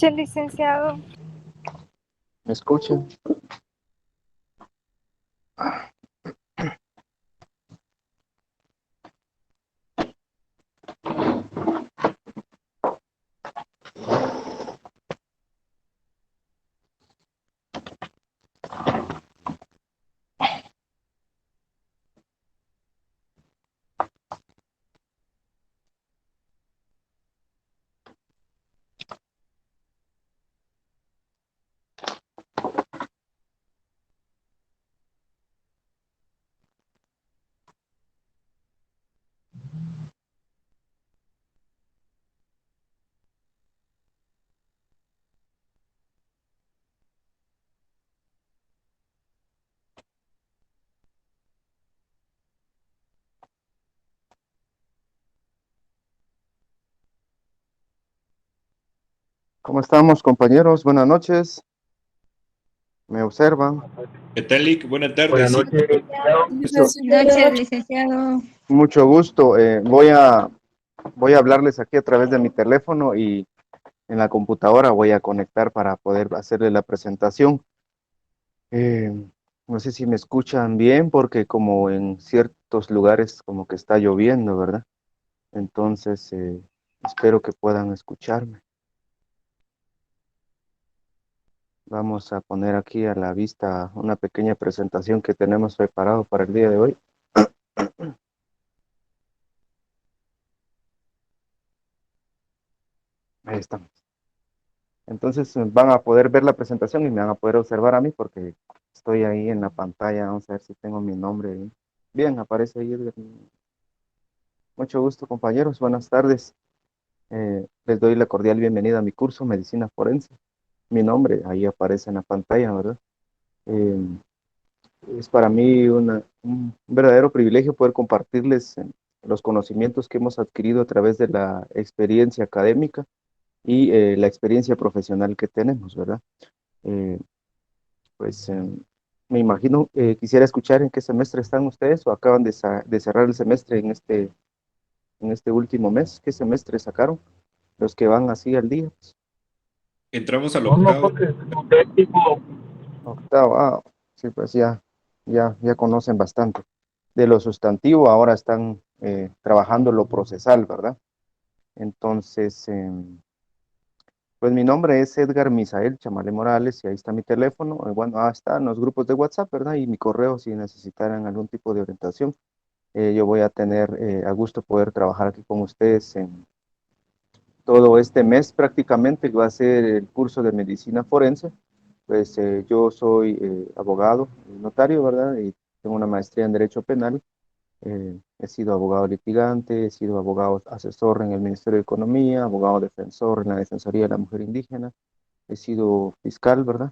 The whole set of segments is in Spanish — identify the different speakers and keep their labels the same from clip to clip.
Speaker 1: Sí, licenciado.
Speaker 2: ¿Me escuchan? ¿Cómo estamos, compañeros? Buenas noches. ¿Me observan?
Speaker 3: ¿Qué tal, Lick? Buenas
Speaker 4: Buenas
Speaker 3: tardes. Sí,
Speaker 4: noches, licenciado.
Speaker 2: Mucho,
Speaker 1: Buenas noches, licenciado.
Speaker 2: mucho gusto. Voy a hablarles aquí a través de mi teléfono y en la computadora voy a conectar para poder hacerle la presentación. Eh, no sé si me escuchan bien porque como en ciertos lugares como que está lloviendo, ¿verdad? Entonces, espero que puedan escucharme. Vamos a poner aquí a la vista una pequeña presentación que tenemos preparado para el día de hoy. Ahí estamos. Entonces van a poder ver la presentación y me van a poder observar a mí porque estoy ahí en la pantalla. Vamos a ver si tengo mi nombre ahí. Bien, aparece ahí Edgar. Mucho gusto, compañeros. Buenas tardes. Les doy la cordial bienvenida a mi curso Medicina Forense. Mi nombre ahí aparece en la pantalla, ¿verdad? Eh, es para mí un verdadero privilegio poder compartirles los conocimientos que hemos adquirido a través de la experiencia académica y la experiencia profesional que tenemos, ¿verdad? Eh, Pues me imagino, quisiera escuchar en qué semestre están ustedes o acaban de cerrar el semestre en este último mes. ¿Qué semestre sacaron? Los que van así al día.
Speaker 3: entramos al
Speaker 4: No,
Speaker 3: octavo.
Speaker 4: nosotros somos técnicos.
Speaker 2: Octavo, sí, pues ya conocen bastante. De lo sustantivo ahora están trabajando lo procesal, ¿verdad? Entonces, pues mi nombre es Edgar Misael Chamale Morales y ahí está mi teléfono. Bueno, están los grupos de WhatsApp, ¿verdad? Y mi correo si necesitaran algún tipo de orientación. Yo voy a tener a gusto poder trabajar aquí con ustedes en todo este mes prácticamente, que va a ser el curso de medicina forense. Pues yo soy abogado, notario, ¿verdad? Y tengo una maestría en Derecho Penal. He sido abogado litigante, he sido abogado asesor en el Ministerio de Economía, abogado defensor en la Defensoría de la Mujer Indígena. He sido fiscal, ¿verdad?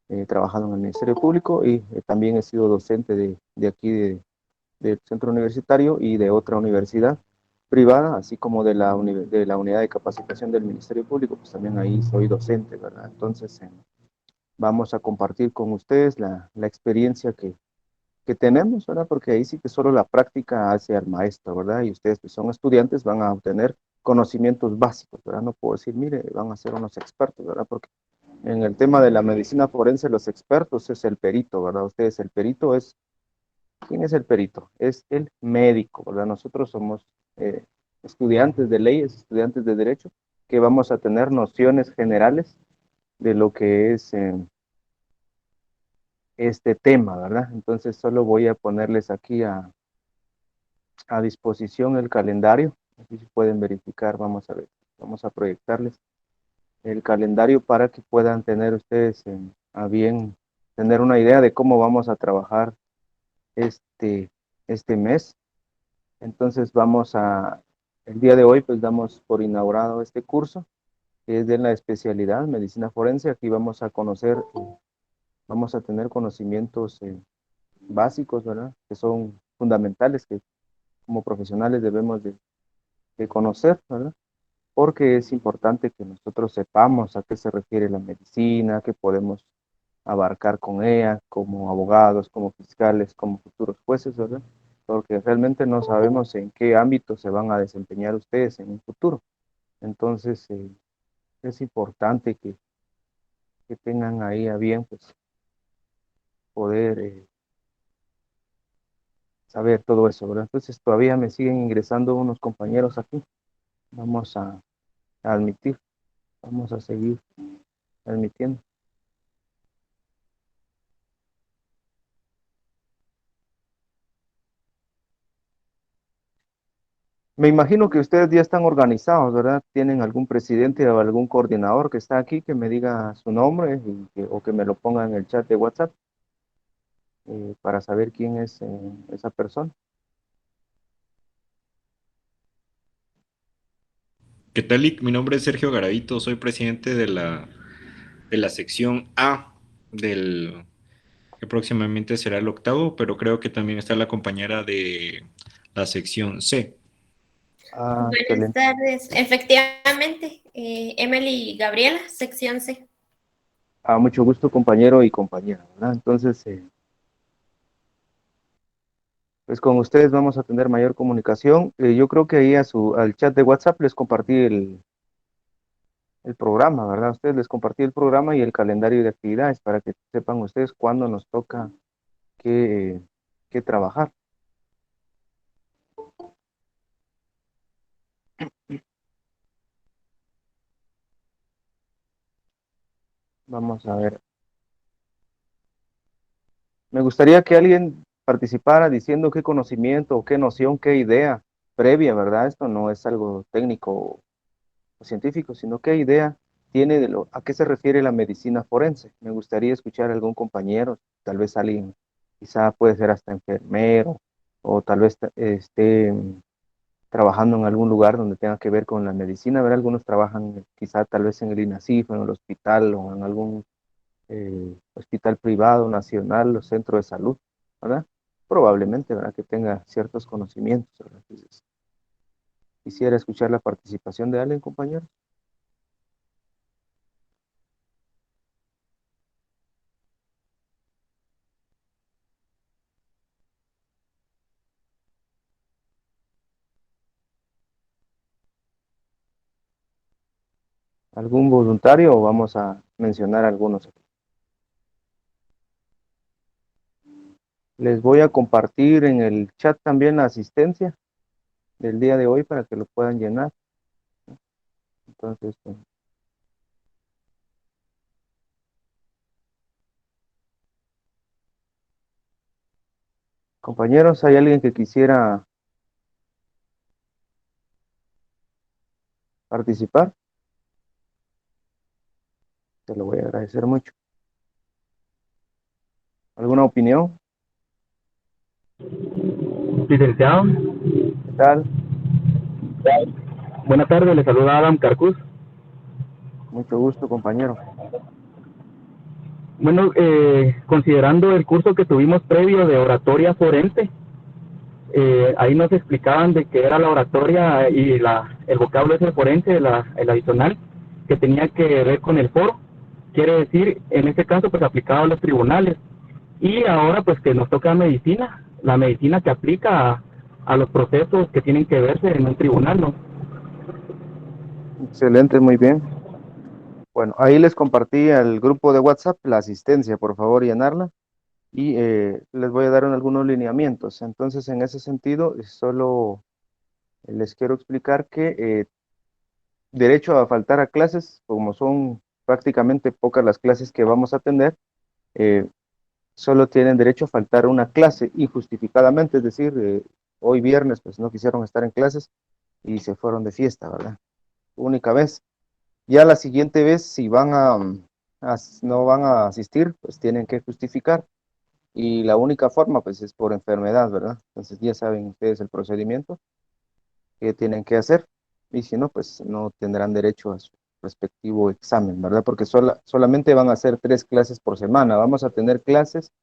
Speaker 2: He trabajado en el Ministerio Público y también he sido docente de aquí, del centro universitario y de otra universidad privada, así como de la unidad de capacitación del Ministerio Público, pues también ahí soy docente, ¿verdad? Entonces, vamos a compartir con ustedes la experiencia que tenemos, ¿verdad? Porque ahí sí que solo la práctica hace al maestro, ¿verdad? Y ustedes que son estudiantes van a obtener conocimientos básicos, ¿verdad? No puedo decir, mire, van a ser unos expertos, ¿verdad? Porque en el tema de la medicina forense, los expertos es el perito, ¿verdad? Ustedes, el perito es. ¿Quién es el perito? Es el médico, ¿verdad? Nosotros somos estudiantes de leyes, estudiantes de derecho, que vamos a tener nociones generales de lo que es este tema, ¿verdad? Entonces solo voy a ponerles aquí a disposición el calendario, así si pueden verificar, vamos a ver, vamos a proyectarles el calendario para que puedan tener ustedes a bien tener una idea de cómo vamos a trabajar este, este mes. Entonces el día de hoy pues damos por inaugurado este curso, que es de la especialidad medicina forense. Aquí vamos a conocer, vamos a tener conocimientos básicos, ¿verdad? Que son fundamentales, que como profesionales debemos de conocer, ¿verdad? Porque es importante que nosotros sepamos a qué se refiere la medicina, qué podemos abarcar con ella, como abogados, como fiscales, como futuros jueces, ¿verdad? Porque realmente no sabemos en qué ámbito se van a desempeñar ustedes en un futuro. Entonces, es importante que tengan ahí a bien, pues, poder saber todo eso, ¿verdad? Entonces todavía me siguen ingresando unos compañeros aquí. Vamos a admitir, vamos a seguir admitiendo. Me imagino que ustedes ya están organizados, ¿verdad? ¿Tienen algún presidente o algún coordinador que está aquí que me diga su nombre o que me lo ponga en el chat de WhatsApp para saber quién es esa persona?
Speaker 3: ¿Qué tal, Lick? Mi nombre es Sergio Garavito, soy presidente de la sección A del que próximamente será el octavo, pero creo que también está la compañera de la sección C.
Speaker 2: Ah,
Speaker 5: Buenas
Speaker 2: excelente.
Speaker 5: tardes. Efectivamente, Emily Gabriela, sección C.
Speaker 2: Mucho gusto, compañero y compañera, ¿verdad? Entonces, pues con ustedes vamos a tener mayor comunicación. Yo creo que ahí al chat de WhatsApp les compartí el programa, ¿verdad? A ustedes les compartí el programa y el calendario de actividades para que sepan ustedes cuándo nos toca que trabajar. Vamos a ver. Me gustaría que alguien participara diciendo qué conocimiento, qué noción, qué idea previa, ¿verdad? Esto no es algo técnico o científico, sino qué idea tiene a qué se refiere la medicina forense. Me gustaría escuchar a algún compañero, tal vez alguien, quizá puede ser hasta enfermero, o tal vez esté trabajando en algún lugar donde tenga que ver con la medicina, ¿verdad? Algunos trabajan quizá tal vez en el INASIF, en el hospital o en algún hospital privado, nacional o centro de salud, ¿verdad? Probablemente, ¿verdad? Que tenga ciertos conocimientos, ¿verdad? Entonces, quisiera escuchar la participación de alguien, compañero. ¿Algún voluntario o vamos a mencionar algunos aquí? Les voy a compartir en el chat también la asistencia del día de hoy para que lo puedan llenar. Entonces, compañeros, ¿hay alguien que quisiera participar? Te lo voy a agradecer mucho. ¿Alguna opinión?
Speaker 4: Licenciado,
Speaker 2: ¿Qué tal?
Speaker 4: buenas tardes, le saluda Adam Carcuz.
Speaker 2: Mucho gusto, compañero.
Speaker 4: Bueno, considerando el curso que tuvimos previo de oratoria forense, ahí nos explicaban de qué era la oratoria y el vocablo ese forense, el adicional, que tenía que ver con el foro. Quiere decir, en este caso, pues aplicado a los tribunales. Y ahora, pues que nos toca medicina, la medicina que aplica a los procesos que tienen que verse en un tribunal, ¿no?
Speaker 2: Excelente, muy bien. Bueno, ahí les compartí al grupo de WhatsApp la asistencia, por favor, llenarla. Y les voy a dar algunos lineamientos. Entonces, en ese sentido, solo les quiero explicar que derecho a faltar a clases, como son prácticamente pocas las clases que vamos a atender, eh, solo tienen derecho a faltar una clase injustificadamente, es decir, hoy viernes pues no quisieron estar en clases y se fueron de fiesta, ¿verdad? Única vez. Ya la siguiente vez, si no van a asistir, pues tienen que justificar. Y la única forma, pues, es por enfermedad, ¿verdad? Entonces ya saben ustedes el procedimiento que tienen que hacer. Y si no, pues no tendrán derecho a su respectivo examen, ¿verdad? Porque solamente van a hacer 3 clases por semana. Vamos a tener clases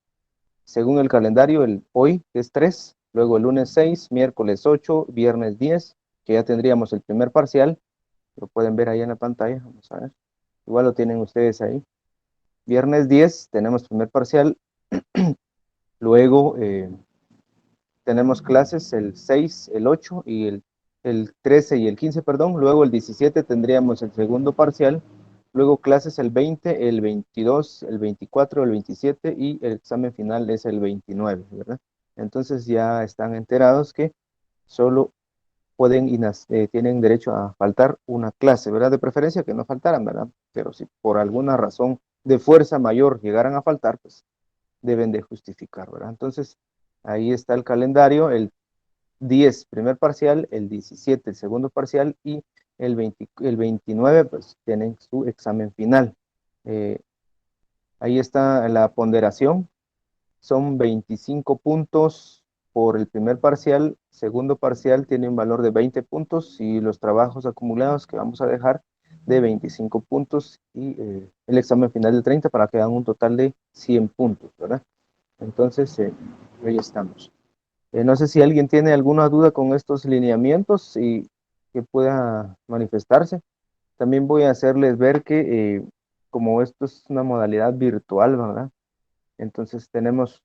Speaker 2: según el calendario, hoy, que es 3, luego el lunes 6, miércoles 8, viernes 10, que ya tendríamos el primer parcial. Lo pueden ver ahí en la pantalla, vamos a ver. Igual lo tienen ustedes ahí. Viernes 10 tenemos primer parcial. Luego tenemos clases el 6, el 8 y el 13 y el 15, perdón. Luego el 17 tendríamos el segundo parcial luego clases el 20, el 22, el 24, el 27 y el examen final es el 29, ¿verdad? Entonces ya están enterados que solo pueden y tienen derecho a faltar una clase, ¿verdad? De preferencia que no faltaran, ¿verdad? Pero si por alguna razón de fuerza mayor llegaran a faltar, pues deben de justificar, ¿verdad? Entonces, ahí está el calendario, el 10 primer parcial, el 17 el segundo parcial y el 29 pues tienen su examen final. Eh, Ahí está la ponderación, son 25 puntos por el primer parcial, segundo parcial tiene un valor de 20 puntos y los trabajos acumulados que vamos a dejar de 25 puntos y el examen final de 30 para que hagan un total de 100 puntos, ¿verdad? Entonces, ahí estamos. No sé si alguien tiene alguna duda con estos lineamientos y que pueda manifestarse. También voy a hacerles ver que como esto es una modalidad virtual, ¿verdad? Entonces tenemos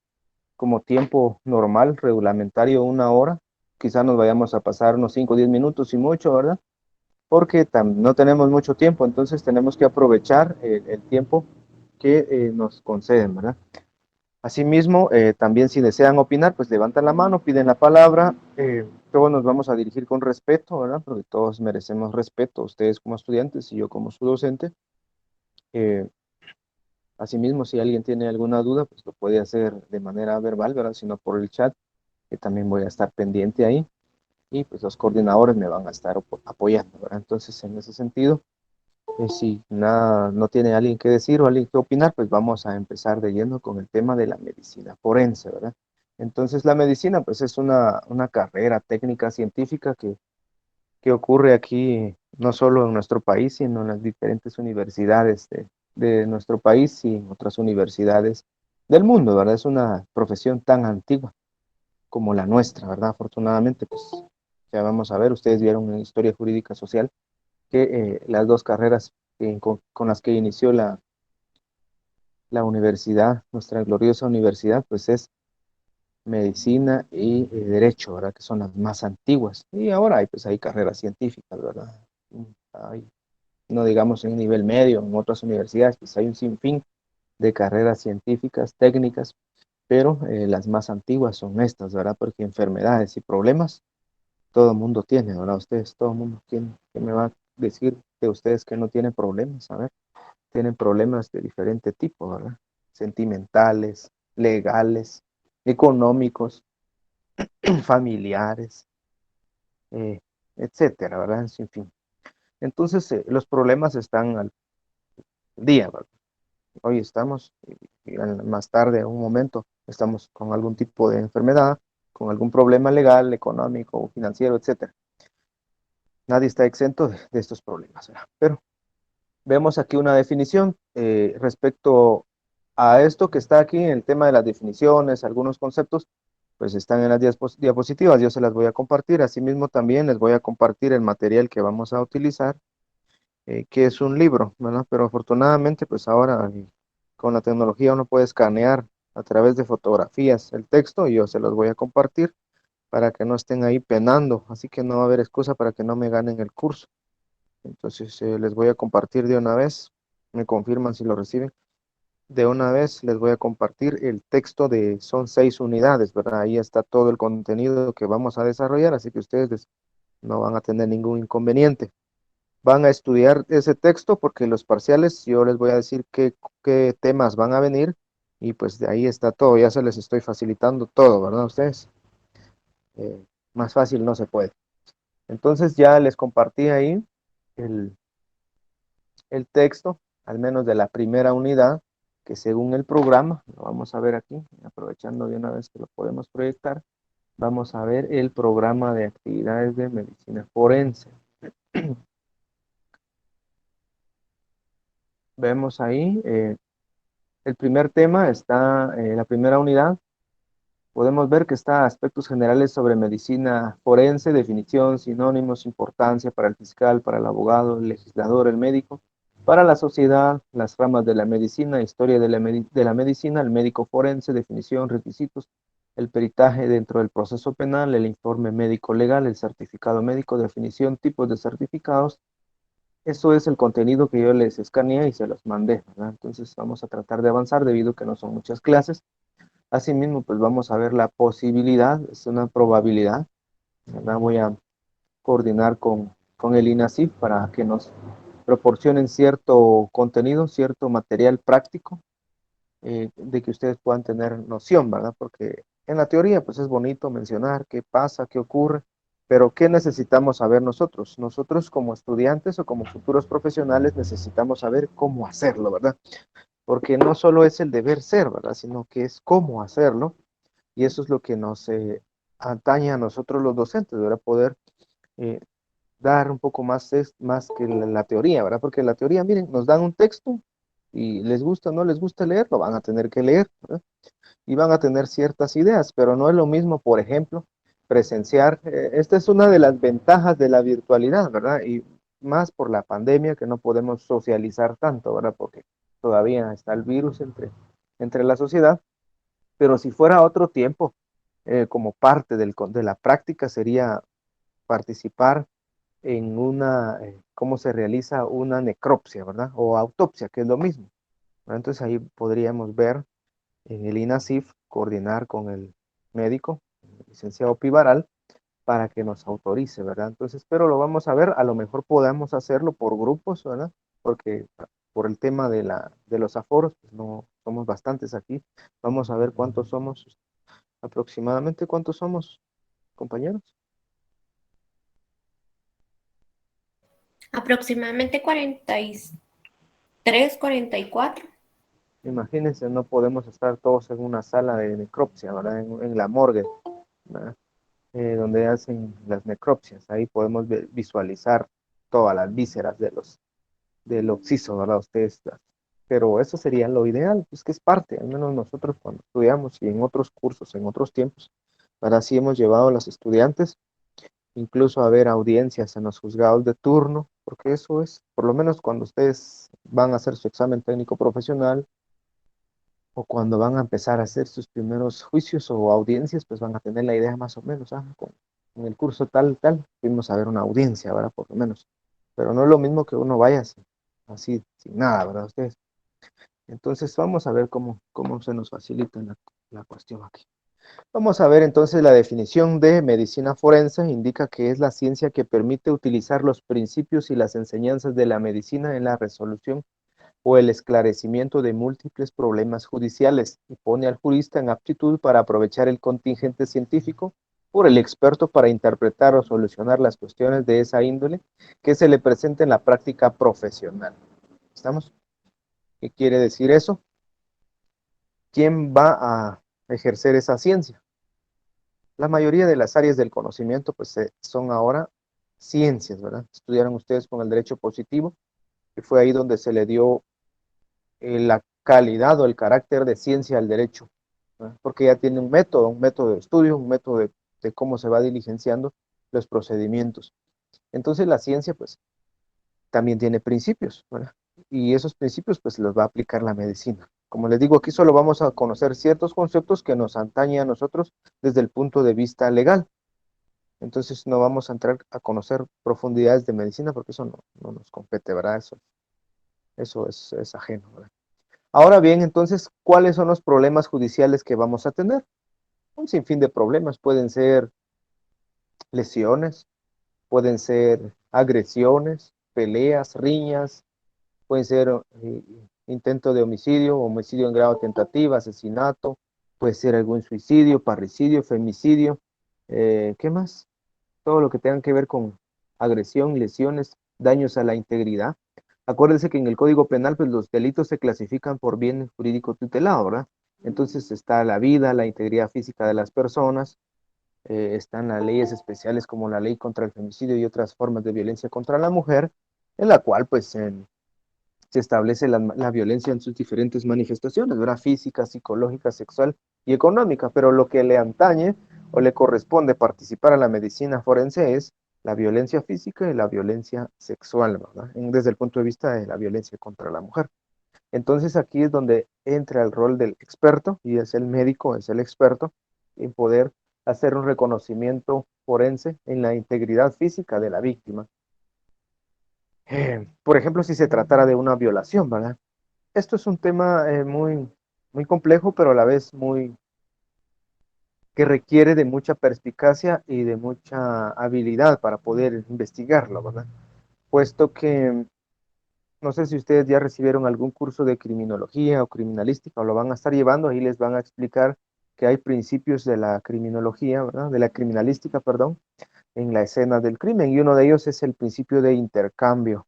Speaker 2: como tiempo normal, reglamentario, 1 hora. Quizá nos vayamos a pasar unos 5 o 10 minutos y mucho, ¿verdad? Porque no tenemos mucho tiempo, entonces tenemos que aprovechar el tiempo que nos conceden, ¿verdad? Asimismo, también si desean opinar, pues levantan la mano, piden la palabra. Todos nos vamos a dirigir con respeto, ¿verdad? Porque todos merecemos respeto, ustedes como estudiantes y yo como su docente. Eh, Asimismo, si alguien tiene alguna duda, pues lo puede hacer de manera verbal, ¿verdad? Sino por el chat, que también voy a estar pendiente ahí. Y pues los coordinadores me van a estar apoyando, ¿verdad? Entonces, en ese sentido, si nada, no tiene alguien que decir o alguien que opinar, pues vamos a empezar de lleno con el tema de la medicina forense, ¿verdad? Entonces, la medicina, pues es una carrera técnica científica que ocurre aquí, no solo en nuestro país, sino en las diferentes universidades de nuestro país y en otras universidades del mundo, ¿verdad? Es una profesión tan antigua como la nuestra, ¿verdad? Afortunadamente, pues ya vamos a ver, ustedes vieron en Historia Jurídica Social que las dos carreras con las que inició la universidad, nuestra gloriosa universidad, pues es medicina y derecho, ¿verdad? Que son las más antiguas. Y ahora hay carreras científicas, ¿verdad? Hay, no digamos en nivel medio, en otras universidades, pues hay un sinfín de carreras científicas, técnicas, pero las más antiguas son estas, ¿verdad? Porque enfermedades y problemas todo el mundo tiene, ¿verdad? Ustedes, todo el mundo tiene. ¿Qué me va a decir de ustedes que no tienen problemas? A ver, tienen problemas de diferente tipo, ¿verdad? Sentimentales, legales, económicos, familiares, eh, etcétera, ¿verdad? En fin. Entonces, los problemas están al día, ¿verdad? Hoy estamos, y más tarde, un momento, estamos con algún tipo de enfermedad, con algún problema legal, económico, financiero, etcétera. Nadie está exento de estos problemas, ¿verdad? Pero vemos aquí una definición respecto a esto que está aquí, en el tema de las definiciones, algunos conceptos, pues están en las diapositivas, yo se las voy a compartir. Asimismo también les voy a compartir el material que vamos a utilizar, que es un libro, ¿verdad? Pero afortunadamente, pues ahora con la tecnología uno puede escanear a través de fotografías el texto y yo se los voy a compartir para que no estén ahí penando, así que no va a haber excusa para que no me ganen el curso. Entonces les voy a compartir de una vez, me confirman si lo reciben. De una vez les voy a compartir el texto son 6 unidades, ¿verdad? Ahí está todo el contenido que vamos a desarrollar, así que ustedes no van a tener ningún inconveniente. Van a estudiar ese texto porque los parciales yo les voy a decir qué temas van a venir y pues de ahí está todo, ya se les estoy facilitando todo, ¿verdad? Ustedes, más fácil no se puede. Entonces ya les compartí ahí el, el texto, al menos de la primera unidad, que según el programa, lo vamos a ver aquí, aprovechando de una vez que lo podemos proyectar, vamos a ver el programa de actividades de medicina forense. Vemos ahí, el primer tema está, la primera unidad, podemos ver que está aspectos generales sobre medicina forense, definición, sinónimos, importancia para el fiscal, para el abogado, el legislador, el médico, para la sociedad, las ramas de la medicina, historia de la medicina, el médico forense, definición, requisitos, el peritaje dentro del proceso penal, el informe médico legal, el certificado médico, definición, tipos de certificados, Eso es el contenido que yo les escaneé y se los mandé, ¿verdad? Entonces vamos a tratar de avanzar debido a que no son muchas clases. Asimismo, pues vamos a ver la posibilidad, es una probabilidad, ¿verdad? Voy a coordinar con el INASIF para que nos proporcionen cierto contenido, cierto material práctico, de que ustedes puedan tener noción, ¿verdad? Porque en la teoría, pues es bonito mencionar qué pasa, qué ocurre, pero ¿qué necesitamos saber nosotros? Nosotros como estudiantes o como futuros profesionales necesitamos saber cómo hacerlo, ¿verdad? Porque no solo es el deber ser, ¿verdad? Sino que es cómo hacerlo, y eso es lo que nos atañe a nosotros los docentes, ¿verdad? Poder eh, dar un poco más, más que la teoría, ¿verdad? Porque la teoría, miren, nos dan un texto y les gusta o no les gusta leer, lo van a tener que leer, ¿verdad? Y van a tener ciertas ideas, pero no es lo mismo, por ejemplo, presenciar. Esta es una de las ventajas de la virtualidad, ¿verdad? Y más por la pandemia que no podemos socializar tanto, ¿verdad? Porque todavía está el virus entre la sociedad, pero si fuera otro tiempo, como parte de la práctica sería participar en cómo se realiza una necropsia, ¿verdad? O autopsia, que es lo mismo, ¿verdad? Entonces ahí podríamos ver en el INASIF, coordinar con el médico, el licenciado Pivaral, para que nos autorice, ¿verdad? Entonces, pero lo vamos a ver, a lo mejor podamos hacerlo por grupos, ¿verdad? Porque por el tema de los aforos, pues no somos bastantes aquí. Vamos a ver cuántos somos, aproximadamente cuántos somos, compañeros.
Speaker 5: Aproximadamente 43, 44.
Speaker 2: Imagínense, no podemos estar todos en una sala de necropsia, ¿verdad? En la morgue, ¿verdad? Donde hacen las necropsias. Ahí podemos visualizar todas las vísceras del occiso, ¿verdad? Ustedes, pero eso sería lo ideal, pues que es parte, al menos nosotros cuando estudiamos y en otros cursos, en otros tiempos, para sí hemos llevado a los estudiantes, incluso a ver audiencias en los juzgados de turno, porque eso es, por lo menos cuando ustedes van a hacer su examen técnico profesional, o cuando van a empezar a hacer sus primeros juicios o audiencias, pues van a tener la idea más o menos, con el curso tal, tal, fuimos a ver una audiencia, ¿verdad? Por lo menos. Pero no es lo mismo que uno vaya así, sin nada, ¿verdad? Ustedes. Entonces vamos a ver cómo se nos facilita la cuestión aquí. Vamos a ver entonces la definición de medicina forense. Indica que es la ciencia que permite utilizar los principios y las enseñanzas de la medicina en la resolución o el esclarecimiento de múltiples problemas judiciales y pone al jurista en aptitud para aprovechar el contingente científico por el experto para interpretar o solucionar las cuestiones de esa índole que se le presenta en la práctica profesional. ¿Estamos? ¿Qué quiere decir eso? ¿Quién va a ejercer esa ciencia? La mayoría de las áreas del conocimiento pues son ahora ciencias, ¿verdad? Estudiaron ustedes con el derecho positivo, que fue ahí donde se le dio la calidad o el carácter de ciencia al derecho, ¿no? Porque ya tiene un método de estudio, un método de cómo se va diligenciando los procedimientos. Entonces la ciencia pues también tiene principios, ¿verdad? Y esos principios pues los va a aplicar la medicina. Como les digo, aquí solo vamos a conocer ciertos conceptos que nos atañen a nosotros desde el punto de vista legal. Entonces no vamos a entrar a conocer profundidades de medicina porque eso no nos compete, ¿verdad? Eso es ajeno, ¿verdad? Ahora bien, entonces, ¿cuáles son los problemas judiciales que vamos a tener? Un sinfín de problemas. Pueden ser lesiones, pueden ser agresiones, peleas, riñas, pueden ser intento de homicidio, homicidio en grado de tentativa, asesinato, puede ser algún suicidio, parricidio, femicidio. ¿Qué más? Todo lo que tenga que ver con agresión, lesiones, daños a la integridad. Acuérdense que en el Código Penal, pues los delitos se clasifican por bien jurídico tutelado, ¿verdad? Entonces está la vida, la integridad física de las personas, están las leyes especiales como la ley contra el femicidio y otras formas de violencia contra la mujer, en la cual pues se establece la violencia en sus diferentes manifestaciones, ¿verdad? Física, psicológica, sexual y económica, pero lo que le antañe o le corresponde participar a la medicina forense es la violencia física y la violencia sexual, ¿verdad? Desde el punto de vista de la violencia contra la mujer. Entonces aquí es donde entra el rol del experto, y es el médico, es el experto, en poder hacer un reconocimiento forense en la integridad física de la víctima. Por ejemplo, si se tratara de una violación, ¿verdad? Esto es un tema muy complejo, pero a la vez que requiere de mucha perspicacia y de mucha habilidad para poder investigarlo, ¿verdad? Puesto que no sé si ustedes ya recibieron algún curso de criminología o criminalística o lo van a estar llevando, ahí les van a explicar que hay principios de la criminología, ¿verdad? De la criminalística, perdón, en la escena del crimen, y uno de ellos es el principio de intercambio,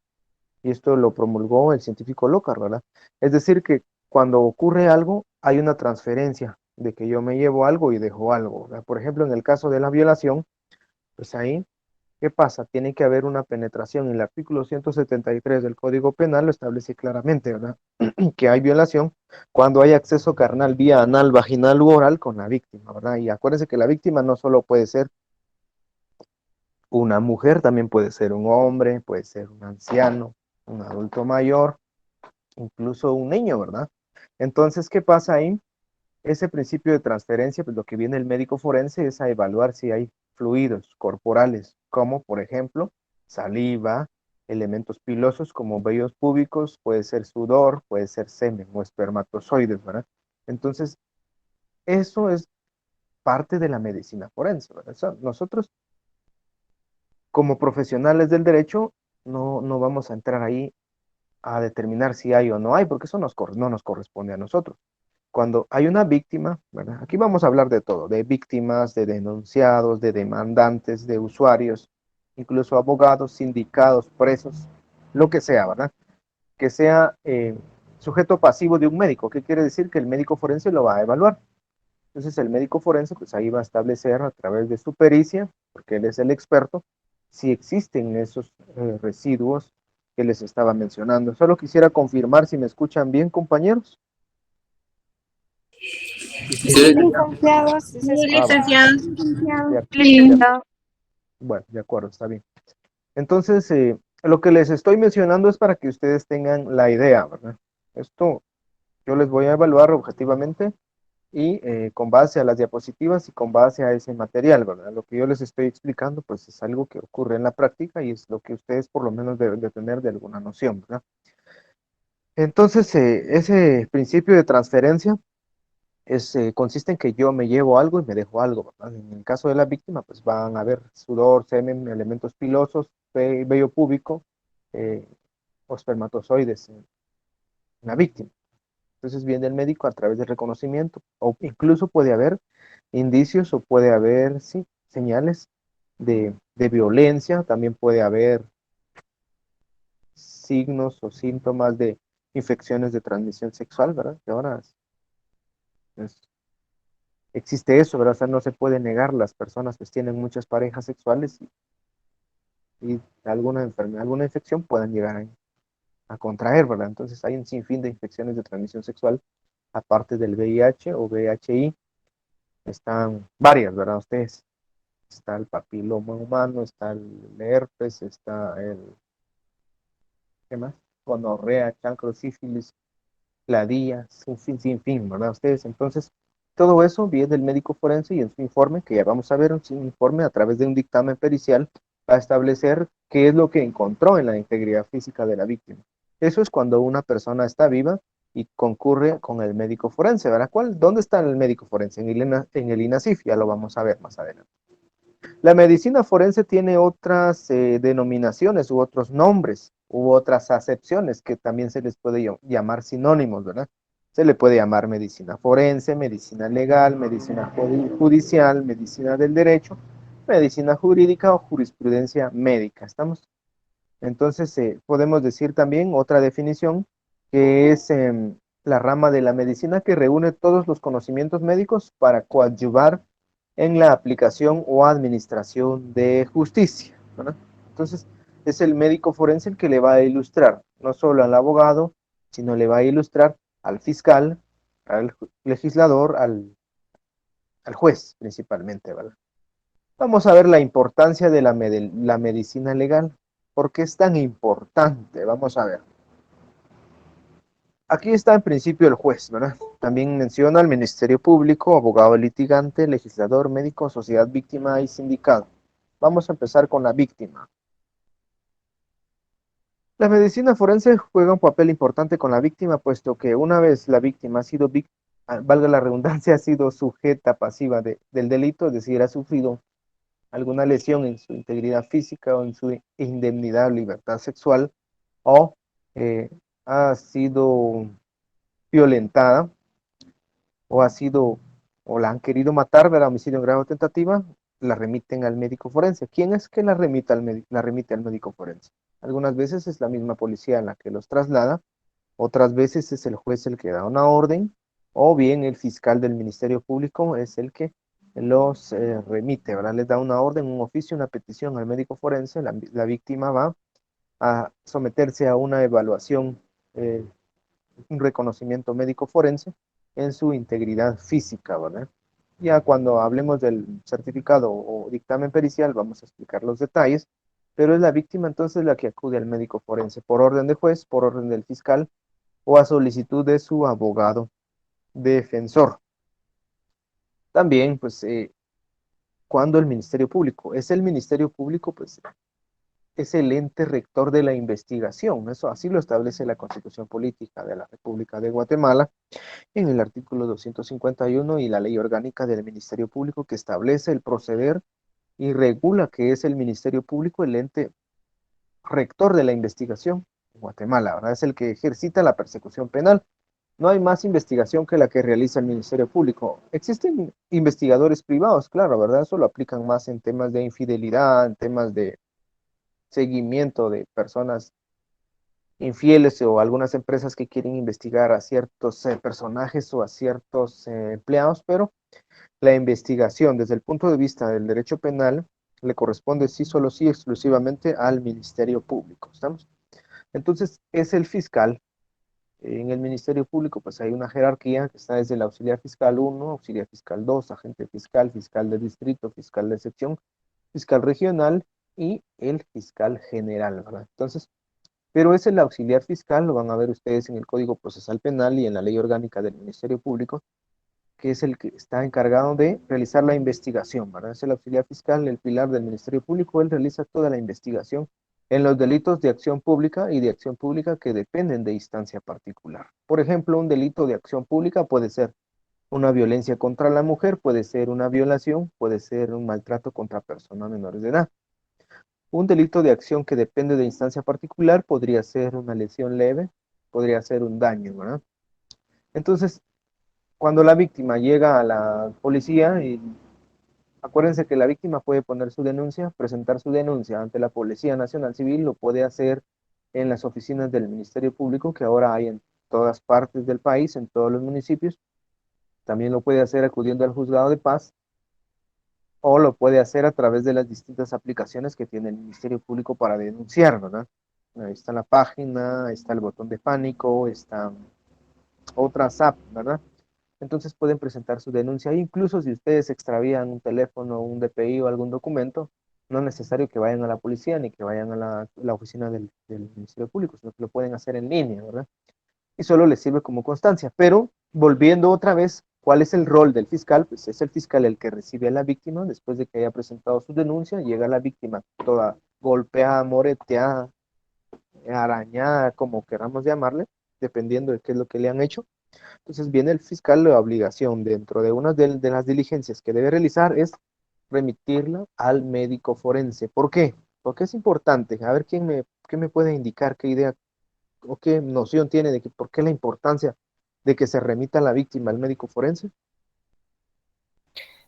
Speaker 2: y esto lo promulgó el científico Locke, ¿verdad? Es decir, que cuando ocurre algo, hay una transferencia de que yo me llevo algo y dejo algo, ¿verdad? Por ejemplo, en el caso de la violación, pues ahí, ¿qué pasa? Tiene que haber una penetración. El artículo 173 del Código Penal lo establece claramente, ¿verdad? Que hay violación cuando hay acceso carnal vía anal, vaginal u oral con la víctima, ¿verdad? Y acuérdense que la víctima no solo puede ser una mujer, también puede ser un hombre, puede ser un anciano, un adulto mayor, incluso un niño, ¿verdad? Entonces, ¿qué pasa ahí? Ese principio de transferencia, pues lo que viene el médico forense es a evaluar si hay fluidos corporales, como por ejemplo saliva, elementos pilosos como vellos púbicos, puede ser sudor, puede ser semen o espermatozoides, ¿verdad? Entonces, eso es parte de la medicina forense, ¿verdad? O sea, nosotros como profesionales del derecho no vamos a entrar ahí a determinar si hay o no hay, porque eso no nos corresponde a nosotros. Cuando hay una víctima, ¿verdad? Aquí vamos a hablar de todo, de víctimas, de denunciados, de demandantes, de usuarios, incluso abogados, sindicados, presos, lo que sea, ¿verdad? Que sea sujeto pasivo de un médico. ¿Qué quiere decir? Que el médico forense lo va a evaluar. Entonces el médico forense pues ahí va a establecer a través de su pericia, porque él es el experto, si existen esos residuos que les estaba mencionando. Solo quisiera confirmar si me escuchan bien, compañeros. Y si
Speaker 1: Sí,
Speaker 2: me escuchan,
Speaker 1: licenciado, sí se
Speaker 5: Sí,
Speaker 2: ah,
Speaker 1: escucha.
Speaker 5: licenciado.
Speaker 2: de bueno, de acuerdo, está bien. Entonces, lo que les estoy mencionando es para que ustedes tengan la idea, ¿verdad? Esto yo les voy a evaluar objetivamente y con base a las diapositivas y con base a ese material, ¿verdad? Lo que yo les estoy explicando, pues es algo que ocurre en la práctica y es lo que ustedes por lo menos deben de tener de alguna noción, ¿verdad? Entonces, ese principio de transferencia consiste en que yo me llevo algo y me dejo algo, ¿verdad? En el caso de la víctima, pues van a haber sudor, semen, elementos pilosos, vello púbico eh, o espermatozoides en la víctima. Entonces viene el médico a través del reconocimiento, o incluso puede haber indicios o puede haber, sí, señales de violencia, también puede haber signos o síntomas de infecciones de transmisión sexual, ¿verdad? Que ahora es- existe eso, ¿verdad? O sea, no se puede negar, las personas pues tienen muchas parejas sexuales y alguna enfermedad, alguna infección puedan llegar a contraer, ¿verdad? Entonces hay un sinfín de infecciones de transmisión sexual, aparte del VIH o VHI, están varias, ¿verdad? Ustedes, está el papiloma humano, está el herpes, está ¿qué más? Gonorrea, chancro, sífilis, cladía, sin fin, ¿verdad? Ustedes, entonces, todo eso viene del médico forense y en su informe, que ya vamos a ver, un informe a través de un dictamen pericial, va a establecer qué es lo que encontró en la integridad física de la víctima. Eso es cuando una persona está viva y concurre con el médico forense, ¿verdad? ¿Dónde está el médico forense? En el INASIF, ya lo vamos a ver más adelante. La medicina forense tiene otras denominaciones u otros nombres u otras acepciones que también se les puede llamar sinónimos, ¿verdad? Se le puede llamar medicina forense, medicina legal, medicina judicial, medicina del derecho, medicina jurídica o jurisprudencia médica. ¿Estamos? Entonces, podemos decir también otra definición que es la rama de la medicina que reúne todos los conocimientos médicos para coadyuvar en la aplicación o administración de justicia, ¿verdad? Entonces, es el médico forense el que le va a ilustrar, no solo al abogado, sino le va a ilustrar al fiscal, al legislador, al juez principalmente, ¿verdad? Vamos a ver la importancia de la medicina legal. ¿Por qué es tan importante? Vamos a ver. Aquí está en principio el juez, ¿verdad? También menciona al Ministerio Público, abogado litigante, legislador, médico, sociedad víctima y sindicato. Vamos a empezar con la víctima. La medicina forense juega un papel importante con la víctima, puesto que una vez la víctima ha sido, valga la redundancia, ha sido sujeta pasiva del delito, es decir, ha sufrido alguna lesión en su integridad física o en su indemnidad o libertad sexual, o eh, ha sido violentada, o ha sido, o la han querido matar, ¿verdad? Homicidio en grado de tentativa, la remiten al médico forense. ¿Quién es que la la remite al médico forense? Algunas veces es la misma policía la que los traslada, otras veces es el juez el que da una orden, o bien el fiscal del Ministerio Público es el que los remite, ¿verdad? Les da una orden, un oficio, una petición al médico forense, la víctima va a someterse a una evaluación, eh, un reconocimiento médico forense en su integridad física, ¿verdad? Ya cuando hablemos del certificado o dictamen pericial, vamos a explicar los detalles, pero es la víctima entonces la que acude al médico forense por orden de juez, por orden del fiscal o a solicitud de su abogado defensor. También, pues, cuando el Ministerio Público, es el Ministerio Público, pues, es el ente rector de la investigación. Eso así lo establece la Constitución Política de la República de Guatemala en el artículo 251 y la Ley Orgánica del Ministerio Público que establece el proceder y regula que es el Ministerio Público el ente rector de la investigación en Guatemala, ¿verdad? Es el que ejercita la persecución penal. No hay más investigación que la que realiza el Ministerio Público. Existen investigadores privados, claro, ¿verdad? Eso lo aplican más en temas de infidelidad, en temas de seguimiento de personas infieles o algunas empresas que quieren investigar a ciertos personajes o a ciertos empleados, pero la investigación desde el punto de vista del derecho penal le corresponde sí, solo sí, exclusivamente al Ministerio Público. ¿Estamos? Entonces, es el fiscal. En el Ministerio Público, pues hay una jerarquía que está desde el auxiliar fiscal 1, auxiliar fiscal 2, agente fiscal, fiscal de distrito, fiscal de sección, fiscal regional y el fiscal general, ¿verdad? Entonces, pero es el auxiliar fiscal, lo van a ver ustedes en el Código Procesal Penal y en la Ley Orgánica del Ministerio Público, que es el que está encargado de realizar la investigación, ¿verdad? Es el auxiliar fiscal, el pilar del Ministerio Público, él realiza toda la investigación en los delitos de acción pública y de acción pública que dependen de instancia particular. Por ejemplo, un delito de acción pública puede ser una violencia contra la mujer, puede ser una violación, puede ser un maltrato contra personas menores de edad. Un delito de acción que depende de instancia particular podría ser una lesión leve, podría ser un daño, ¿verdad? Entonces, cuando la víctima llega a la policía, y acuérdense que la víctima puede poner su denuncia, presentar su denuncia ante la Policía Nacional Civil, lo puede hacer en las oficinas del Ministerio Público, que ahora hay en todas partes del país, en todos los municipios. También lo puede hacer acudiendo al juzgado de paz, o lo puede hacer a través de las distintas aplicaciones que tiene el Ministerio Público para denunciar, ¿verdad? Ahí está la página, está el botón de pánico, está otras apps, ¿verdad? Entonces pueden presentar su denuncia. Incluso si ustedes extravían un teléfono, un DPI o algún documento, no es necesario que vayan a la policía ni que vayan a la oficina del Ministerio Público, sino que lo pueden hacer en línea, ¿verdad? Y solo les sirve como constancia. Pero volviendo otra vez, ¿cuál es el rol del fiscal? Pues es el fiscal el que recibe a la víctima después de que haya presentado su denuncia. Llega la víctima toda golpeada, moreteada, arañada, como queramos llamarle, dependiendo de qué es lo que le han hecho. Entonces viene el fiscal, la obligación dentro de una de las diligencias que debe realizar es remitirla al médico forense. ¿Por qué? Porque es importante. A ver qué me puede indicar, qué idea o qué noción tiene de que por qué la importancia de que se remita la víctima al médico forense.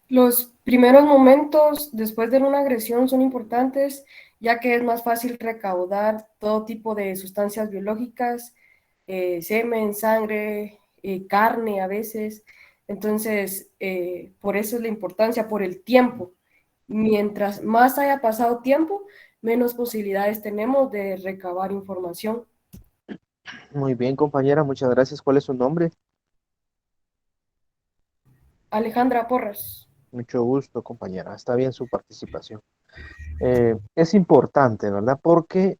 Speaker 6: Los primeros momentos después de una agresión son importantes, ya que es más fácil recaudar todo tipo de sustancias biológicas, semen, sangre, carne a veces. Entonces, por eso es la importancia, por el tiempo. Mientras más haya pasado tiempo, menos posibilidades tenemos de recabar información.
Speaker 2: Muy bien, compañera, muchas gracias. ¿Cuál es su nombre?
Speaker 6: Alejandra Porras.
Speaker 2: Mucho gusto, compañera. Está bien su participación. Es importante, ¿verdad? Porque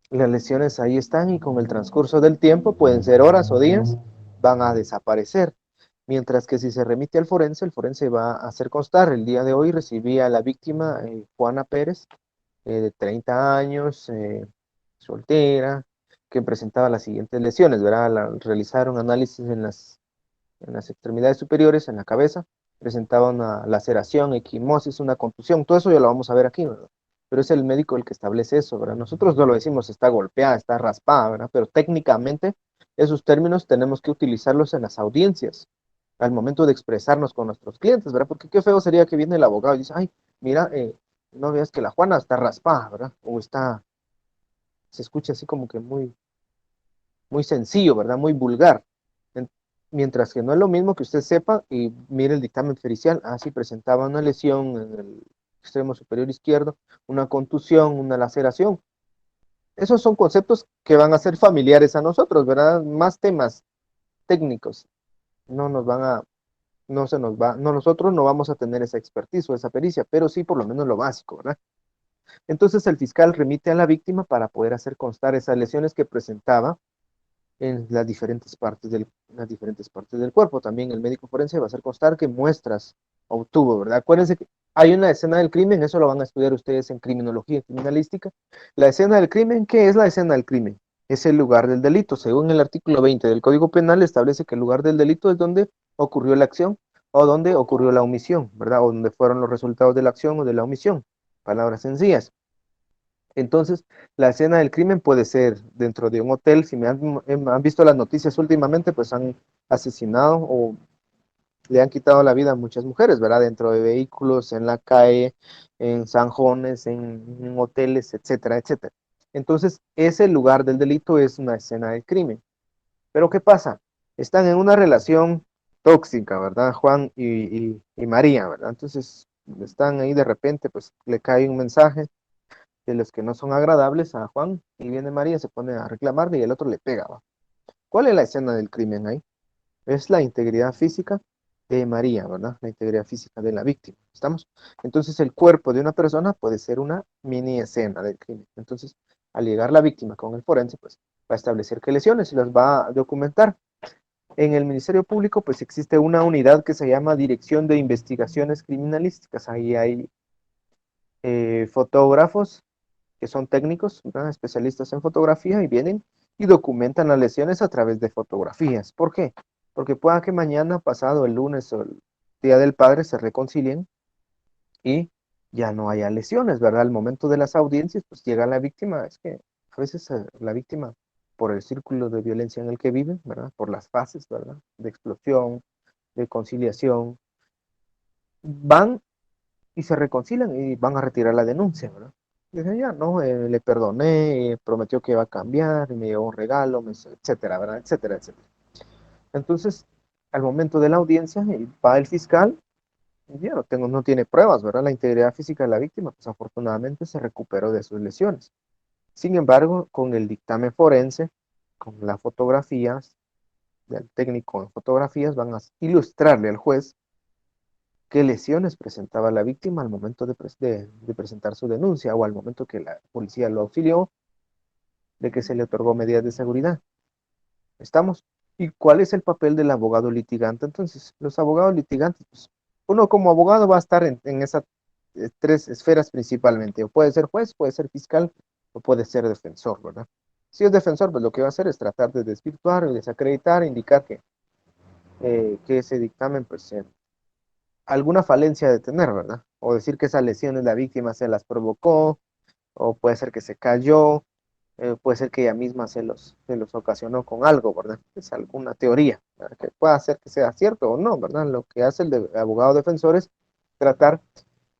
Speaker 2: las lesiones ahí están y con el transcurso del tiempo, pueden ser horas o días, van a desaparecer. Mientras que si se remite al forense, el forense va a hacer constar. El día de hoy recibí a la víctima, Juana Pérez, de 30 años, soltera, que presentaba las siguientes lesiones, ¿verdad? Realizaron análisis en las extremidades superiores, en la cabeza, presentaba una laceración, equimosis, una contusión, todo eso ya lo vamos a ver aquí, ¿verdad? Pero es el médico el que establece eso, ¿verdad? Nosotros no lo decimos, está golpeada, está raspada, ¿verdad? Pero técnicamente esos términos tenemos que utilizarlos en las audiencias, al momento de expresarnos con nuestros clientes, ¿verdad? Porque qué feo sería que viene el abogado y dice, ay, mira, no veas que la Juana está raspada, ¿verdad? O está, se escucha así como que muy sencillo, ¿verdad? Muy vulgar. En- Mientras que no es lo mismo que usted sepa y mire el dictamen pericial, sí presentaba una lesión en el extremo superior izquierdo, una contusión, una laceración. Esos son conceptos que van a ser familiares a nosotros, ¿verdad? Más temas técnicos. No nos van a, no se nos va, no, nosotros no vamos a tener esa expertise o esa pericia, pero sí por lo menos lo básico, ¿verdad? Entonces el fiscal remite a la víctima para poder hacer constar esas lesiones que presentaba en las diferentes partes del cuerpo. También el médico forense va a hacer constar que muestras obtuvo, ¿verdad? Acuérdense que hay una escena del crimen, eso lo van a estudiar ustedes en criminología y criminalística. La escena del crimen, ¿qué es la escena del crimen? Es el lugar del delito. Según el artículo 20 del Código Penal, establece que el lugar del delito es donde ocurrió la acción o donde ocurrió la omisión, ¿verdad? O donde fueron los resultados de la acción o de la omisión. Palabras sencillas. Entonces, la escena del crimen puede ser dentro de un hotel. Si han visto las noticias últimamente, pues han asesinado o le han quitado la vida a muchas mujeres, ¿verdad? Dentro de vehículos, en la calle, en zanjones, en hoteles, etcétera, etcétera. Entonces, ese lugar del delito es una escena del crimen. Pero ¿qué pasa? Están en una relación tóxica, ¿verdad? Juan y María, ¿verdad? Entonces, están ahí de repente, pues le cae un mensaje de los que no son agradables a Juan, y viene María, se pone a reclamarle y el otro le pega, ¿va? ¿Cuál es la escena del crimen ahí? Es la integridad física de María, ¿verdad? La integridad física de la víctima, ¿estamos? Entonces el cuerpo de una persona puede ser una mini escena del crimen. Entonces, al llegar la víctima con el forense, pues va a establecer qué lesiones y las va a documentar. En el Ministerio Público, pues existe una unidad que se llama Dirección de Investigaciones Criminalísticas. Ahí hay fotógrafos que son técnicos, ¿verdad? Especialistas en fotografía y vienen y documentan las lesiones a través de fotografías. ¿Por qué? Porque pueda que mañana, pasado el lunes o el Día del Padre, se reconcilien y ya no haya lesiones, ¿verdad? Al momento de las audiencias, pues llega la víctima, es que a veces la víctima, por el círculo de violencia en el que vive, ¿verdad? Por las fases, ¿verdad? De explosión, de conciliación, van y se reconcilian y van a retirar la denuncia, ¿verdad? Dicen, ya, no, le perdoné, prometió que iba a cambiar, me llevó un regalo, etcétera, ¿verdad? Etcétera, etcétera. Entonces, al momento de la audiencia, va el fiscal, y ya no tiene pruebas, ¿verdad? La integridad física de la víctima, pues afortunadamente se recuperó de sus lesiones. Sin embargo, con el dictamen forense, con las fotografías, del técnico en fotografías, van a ilustrarle al juez qué lesiones presentaba la víctima al momento de presentar su denuncia o al momento que la policía lo auxilió, de que se le otorgó medidas de seguridad. ¿Estamos? ¿Y cuál es el papel del abogado litigante? Entonces, los abogados litigantes, pues, uno como abogado va a estar en esas tres esferas principalmente, o puede ser juez, puede ser fiscal, o puede ser defensor, ¿verdad? Si es defensor, pues lo que va a hacer es tratar de desvirtuar o desacreditar, indicar que ese dictamen, pues, alguna falencia de tener, ¿verdad? O decir que esas lesiones la víctima se las provocó, o puede ser que se cayó, puede ser que ella misma se los ocasionó con algo, ¿verdad? Es alguna teoría, ¿verdad? Que pueda ser que sea cierto o no, ¿verdad? Lo que hace el abogado defensor es tratar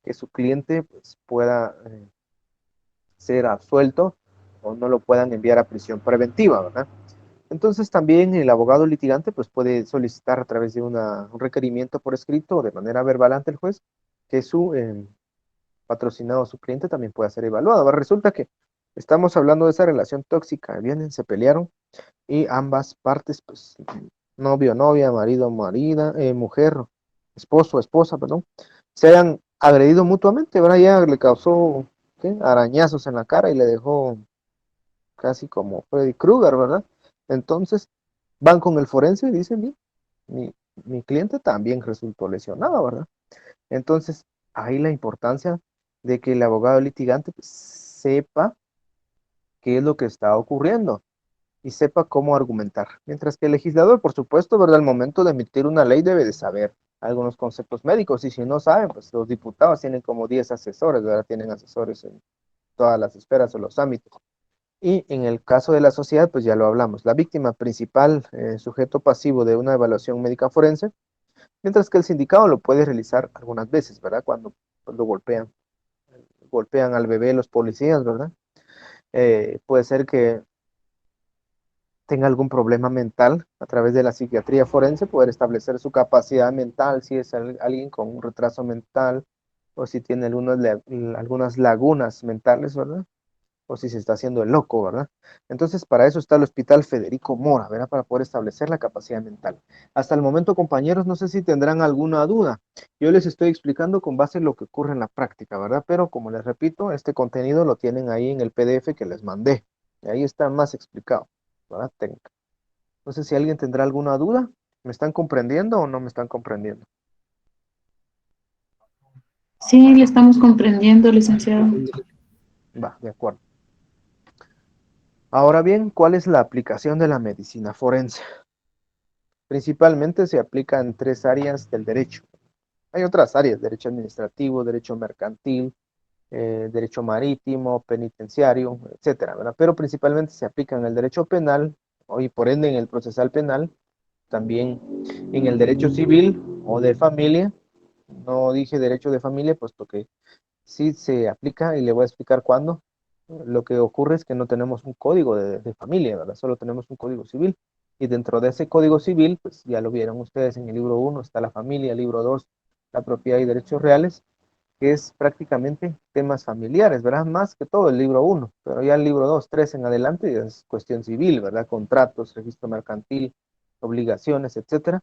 Speaker 2: que su cliente pues, pueda ser absuelto o no lo puedan enviar a prisión preventiva, ¿verdad? Entonces también el abogado litigante pues puede solicitar a través de un requerimiento por escrito o de manera verbal ante el juez que su patrocinado, su cliente también pueda ser evaluado. Ahora, resulta que estamos hablando de esa relación tóxica, vienen, se pelearon y ambas partes, pues novio, novia, marido, marida, mujer, esposo, esposa, perdón, se hayan agredido mutuamente, ¿verdad? Ya le causó ¿qué? Arañazos en la cara y le dejó casi como Freddy Krueger, ¿verdad? Entonces, van con el forense y dicen, mi cliente también resultó lesionado, ¿verdad? Entonces, ahí la importancia de que el abogado litigante pues, sepa qué es lo que está ocurriendo y sepa cómo argumentar. Mientras que el legislador, por supuesto, ¿verdad? Al momento de emitir una ley debe de saber algunos conceptos médicos, y si no saben, pues los diputados tienen como 10 asesores, ¿verdad? Tienen asesores en todas las esferas o los ámbitos. Y en el caso de la sociedad, pues ya lo hablamos, la víctima principal, sujeto pasivo de una evaluación médica forense, mientras que el sindicado lo puede realizar algunas veces, ¿verdad? Cuando lo golpean al bebé los policías, ¿verdad? Puede ser que tenga algún problema mental a través de la psiquiatría forense, poder establecer su capacidad mental, si es alguien con un retraso mental, o si tiene algunas lagunas mentales, ¿verdad? O si se está haciendo el loco, ¿verdad? Entonces, para eso está el Hospital Federico Mora, ¿verdad? Para poder establecer la capacidad mental. Hasta el momento, compañeros, no sé si tendrán alguna duda. Yo les estoy explicando con base en lo que ocurre en la práctica, ¿verdad? Pero, como les repito, este contenido lo tienen ahí en el PDF que les mandé. Y ahí está más explicado, ¿verdad? Técnica. No sé si alguien tendrá alguna duda. ¿Me están comprendiendo o no me están comprendiendo?
Speaker 7: Sí, le estamos comprendiendo, licenciado.
Speaker 2: Va, de acuerdo. Ahora bien, ¿cuál es la aplicación de la medicina forense? Principalmente se aplica en 3 áreas del derecho. Hay otras áreas: derecho administrativo, derecho mercantil, derecho marítimo, penitenciario, etcétera, ¿verdad? Pero principalmente se aplica en el derecho penal, y por ende en el procesal penal, también en el derecho civil o de familia. No dije derecho de familia, puesto que sí se aplica, y le voy a explicar cuándo. Lo que ocurre es que no tenemos un código de familia, ¿verdad? Solo tenemos un código civil. Y dentro de ese código civil, pues ya lo vieron ustedes en el libro 1, está la familia, libro 2, la propiedad y derechos reales, que es prácticamente temas familiares, ¿verdad? Más que todo el libro 1, pero ya el libro 2, 3 en adelante ya es cuestión civil, ¿verdad? Contratos, registro mercantil, obligaciones, etcétera.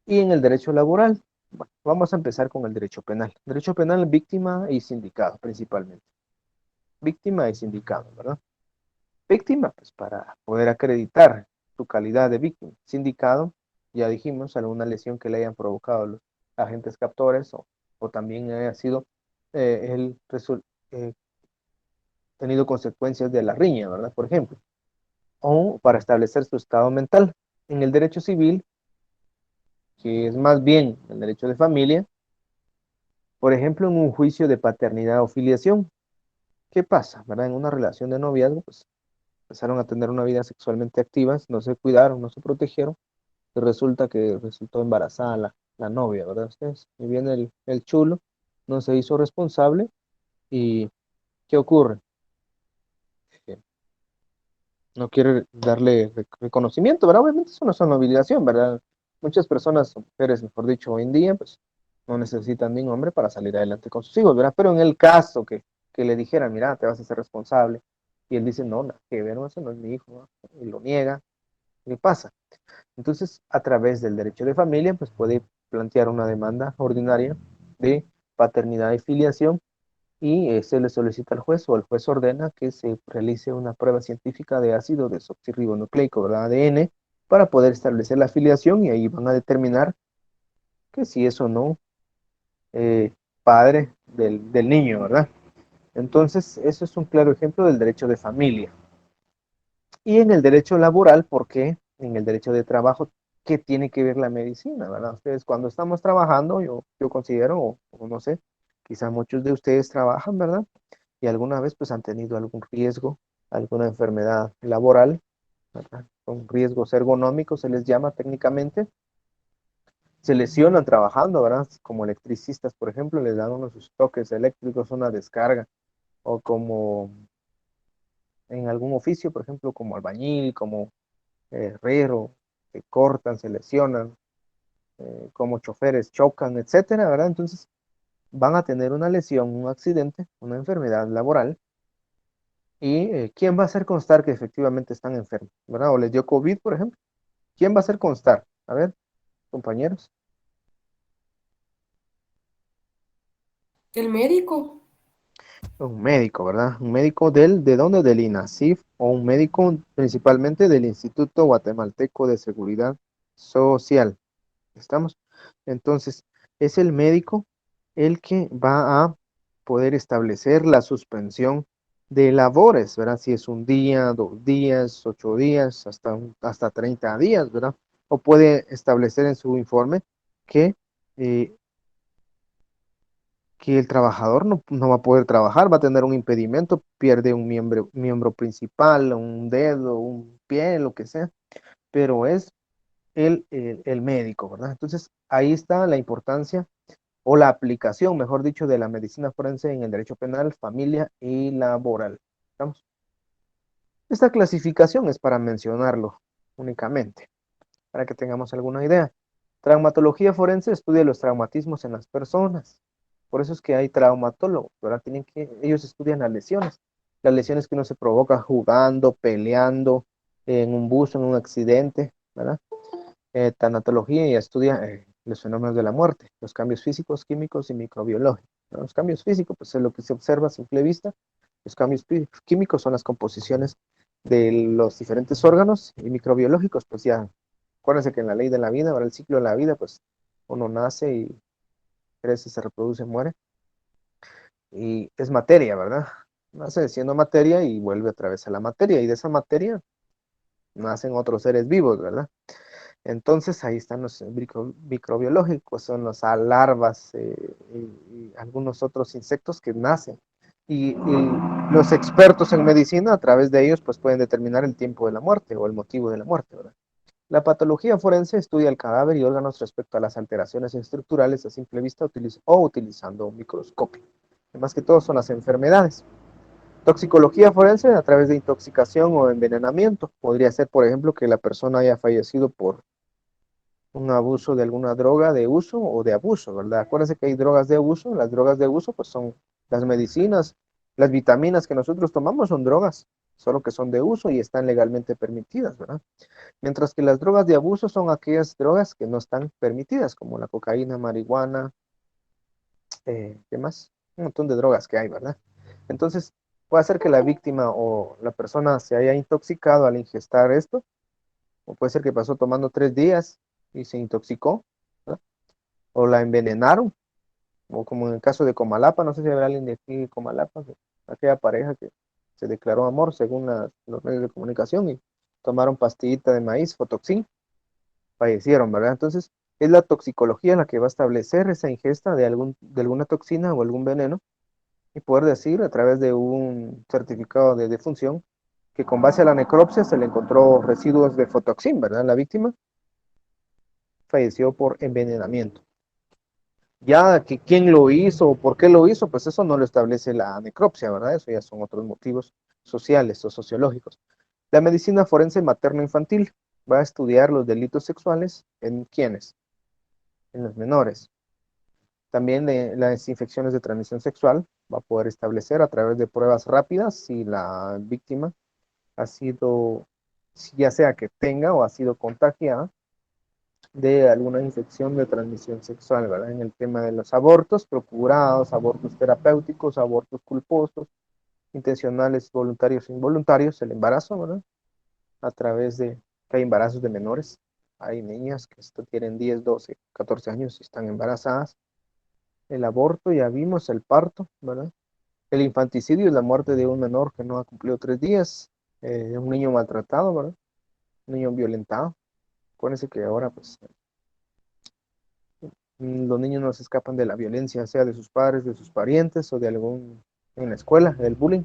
Speaker 2: Y en el derecho laboral, bueno, vamos a empezar con el derecho penal. Derecho penal, víctima y sindicado principalmente. Víctima y sindicado, ¿verdad? Víctima, pues para poder acreditar su calidad de víctima. Sindicado, ya dijimos, alguna lesión que le hayan provocado los agentes captores, o también haya sido el tenido consecuencias de la riña, ¿verdad? Por ejemplo. O para establecer su estado mental. En el derecho civil, que es más bien el derecho de familia, por ejemplo, en un juicio de paternidad o filiación. ¿Qué pasa, verdad? En una relación de noviazgo, pues empezaron a tener una vida sexualmente activa, no se cuidaron, no se protegieron, y resulta que resultó embarazada la novia, ¿verdad? Ustedes, y viene el chulo, no se hizo responsable, y ¿qué ocurre? Que no quiere darle reconocimiento, ¿verdad? Obviamente eso no es una obligación, ¿verdad? Muchas personas, mujeres, mejor dicho, hoy en día, pues no necesitan de un hombre para salir adelante con sus hijos, ¿verdad? Pero en el caso que le dijeran, mira, te vas a ser responsable, y él dice, no, nada que ver, no, ese no es mi hijo, ¿no? Y lo niega, ¿qué pasa? Entonces, a través del derecho de familia, pues puede plantear una demanda ordinaria de paternidad y filiación, y se le solicita al juez, o el juez ordena que se realice una prueba científica de ácido desoxirribonucleico, ¿verdad? ADN, para poder establecer la filiación, y ahí van a determinar que si es o no eh, padre del niño, ¿verdad? Entonces, eso es un claro ejemplo del derecho de familia. Y en el derecho laboral, ¿por qué? En el derecho de trabajo, ¿qué tiene que ver la medicina, verdad? Ustedes cuando estamos trabajando, yo considero, o no sé, quizá muchos de ustedes trabajan, ¿verdad? Y alguna vez pues han tenido algún riesgo, alguna enfermedad laboral, ¿verdad? Con riesgos ergonómicos se les llama técnicamente. Se lesionan trabajando, ¿verdad? Como electricistas, por ejemplo, les dan unos toques eléctricos, una descarga, o como en algún oficio, por ejemplo, como albañil, como herrero, se cortan, se lesionan, como choferes chocan, etcétera, ¿verdad? Entonces van a tener una lesión, un accidente, una enfermedad laboral, y ¿quién va a hacer constar que efectivamente están enfermos, ¿verdad? O les dio COVID, por ejemplo. ¿Quién va a hacer constar? A ver, compañeros.
Speaker 6: El médico.
Speaker 2: Un médico, ¿verdad? Un médico ¿de dónde? Del INASIF, o un médico principalmente del Instituto Guatemalteco de Seguridad Social. ¿Estamos? Entonces, es el médico el que va a poder establecer la suspensión de labores, ¿verdad? Si es un día, 2 días, 8 días, hasta 30 días, ¿verdad? O puede establecer en su informe que, eh, que el trabajador no va a poder trabajar, va a tener un impedimento, pierde un miembro principal, un dedo, un pie, lo que sea, pero es el médico, ¿verdad? Entonces, ahí está la importancia o la aplicación, mejor dicho, de la medicina forense en el derecho penal, familia y laboral. ¿Estamos? Esta clasificación es para mencionarlo únicamente, para que tengamos alguna idea. Traumatología forense estudia los traumatismos en las personas. Por eso es que hay traumatólogos, ¿verdad? Ellos estudian las lesiones que uno se provoca jugando, peleando, en un bus, en un accidente, ¿verdad? Tanatología y estudia los fenómenos de la muerte, los cambios físicos, químicos y microbiológicos, ¿no? Los cambios físicos, pues es lo que se observa a simple vista. Los cambios químicos son las composiciones de los diferentes órganos, y microbiológicos, pues ya, acuérdense que en la ley de la vida, ahora el ciclo de la vida, pues uno nace y crece, se reproduce, muere, y es materia, ¿verdad? Nace siendo materia y vuelve otra vez a la materia, y de esa materia nacen otros seres vivos, ¿verdad? Entonces ahí están los microbiológicos, son las larvas y algunos otros insectos que nacen. Y los expertos en medicina, a través de ellos, pues pueden determinar el tiempo de la muerte o el motivo de la muerte, ¿verdad? La patología forense estudia el cadáver y órganos respecto a las alteraciones estructurales a simple vista o utilizando un microscopio. Más que todo son las enfermedades. Toxicología forense a través de intoxicación o envenenamiento. Podría ser, por ejemplo, que la persona haya fallecido por un abuso de alguna droga de uso o de abuso, ¿verdad? Acuérdense que hay drogas de uso. Las drogas de uso pues son las medicinas, las vitaminas que nosotros tomamos son drogas, solo que son de uso y están legalmente permitidas, ¿verdad? Mientras que las drogas de abuso son aquellas drogas que no están permitidas, como la cocaína, marihuana, ¿qué más? Un montón de drogas que hay, ¿verdad? Entonces, puede ser que la víctima o la persona se haya intoxicado al ingestar esto, o puede ser que pasó tomando 3 días y se intoxicó, ¿verdad? O la envenenaron, o como en el caso de Comalapa, no sé si habrá alguien de aquí de Comalapa, aquella pareja que se declaró amor según los medios de comunicación y tomaron pastillita de maíz, Fotoxin, fallecieron, ¿verdad? Entonces, es la toxicología la que va a establecer esa ingesta de alguna toxina o algún veneno y poder decir a través de un certificado de defunción que con base a la necropsia se le encontró residuos de Fotoxin, ¿verdad? La víctima falleció por envenenamiento. Ya que quién lo hizo o por qué lo hizo, pues eso no lo establece la necropsia, ¿verdad? Eso ya son otros motivos sociales o sociológicos. La medicina forense materno-infantil va a estudiar los delitos sexuales en ¿quiénes? En los menores. También las infecciones de transmisión sexual va a poder establecer a través de pruebas rápidas si la víctima ha sido, ya sea que tenga o ha sido contagiada de alguna infección de transmisión sexual, ¿verdad? En el tema de los abortos procurados, abortos terapéuticos, abortos culposos, intencionales, voluntarios e involuntarios, el embarazo, ¿verdad? A través de que hay embarazos de menores, hay niñas que tienen 10, 12, 14 años y están embarazadas. El aborto, ya vimos, el parto, ¿verdad? El infanticidio es la muerte de un menor que no ha cumplido 3 días, un niño maltratado, ¿verdad? Un niño violentado. Acuérdense que ahora, pues, los niños no se escapan de la violencia, sea de sus padres, de sus parientes o de en la escuela, del bullying.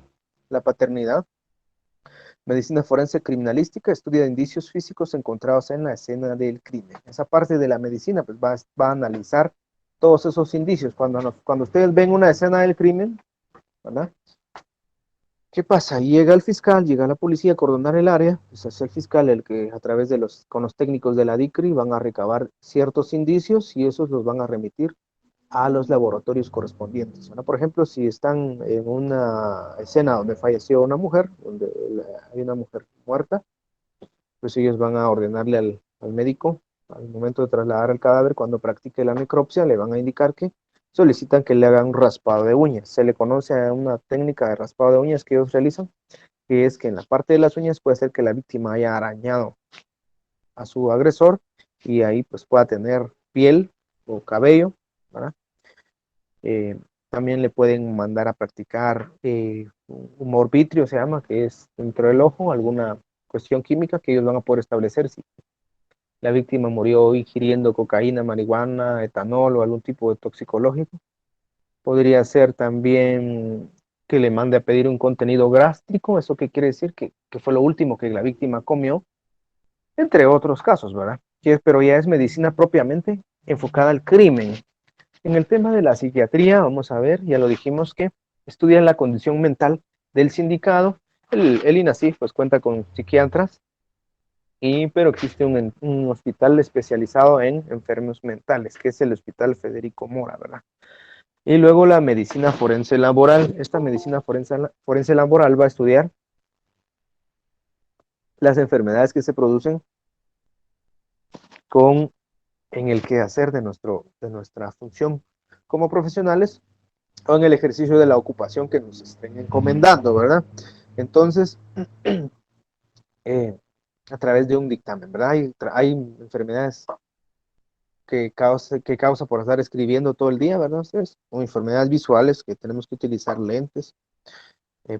Speaker 2: La paternidad. Medicina forense criminalística estudia indicios físicos encontrados en la escena del crimen. Esa parte de la medicina pues va a analizar todos esos indicios. Cuando ustedes ven una escena del crimen, ¿verdad? ¿Qué pasa? Llega el fiscal, llega la policía a acordonar el área, pues es el fiscal el que a través con los técnicos de la DICRI van a recabar ciertos indicios y esos los van a remitir a los laboratorios correspondientes, ¿verdad? Por ejemplo, si están en una escena donde falleció una mujer, donde hay una mujer muerta, pues ellos van a ordenarle al médico, al momento de trasladar el cadáver, cuando practique la necropsia, le van a indicar que solicitan que le hagan un raspado de uñas. Se le conoce a una técnica de raspado de uñas que ellos realizan, que es que en la parte de las uñas puede ser que la víctima haya arañado a su agresor y ahí pues pueda tener piel o cabello, ¿verdad? También le pueden mandar a practicar
Speaker 8: un humor vitrio se llama, que es dentro del ojo, alguna cuestión química que ellos van a poder establecer si la víctima murió ingiriendo cocaína, marihuana, etanol o algún tipo de toxicológico. Podría ser también que le mande a pedir un contenido gástrico, ¿eso qué quiere decir? Que fue lo último que la víctima comió, entre otros casos, ¿verdad? Pero ya es medicina propiamente enfocada al crimen. En el tema de la psiquiatría, vamos a ver, ya lo dijimos que estudian la condición mental del sindicado. El INASIF pues cuenta con psiquiatras, pero existe un hospital especializado en enfermos mentales, que es el Hospital Federico Mora, ¿verdad? Y luego la medicina forense laboral. Esta medicina forense laboral va a estudiar las enfermedades que se producen en el quehacer de nuestra función como profesionales o en el ejercicio de la ocupación que nos estén encomendando, ¿verdad? Entonces, a través de un dictamen, ¿verdad? Hay enfermedades que causa por estar escribiendo todo el día, ¿verdad? Ustedes, o enfermedades visuales que tenemos que utilizar lentes,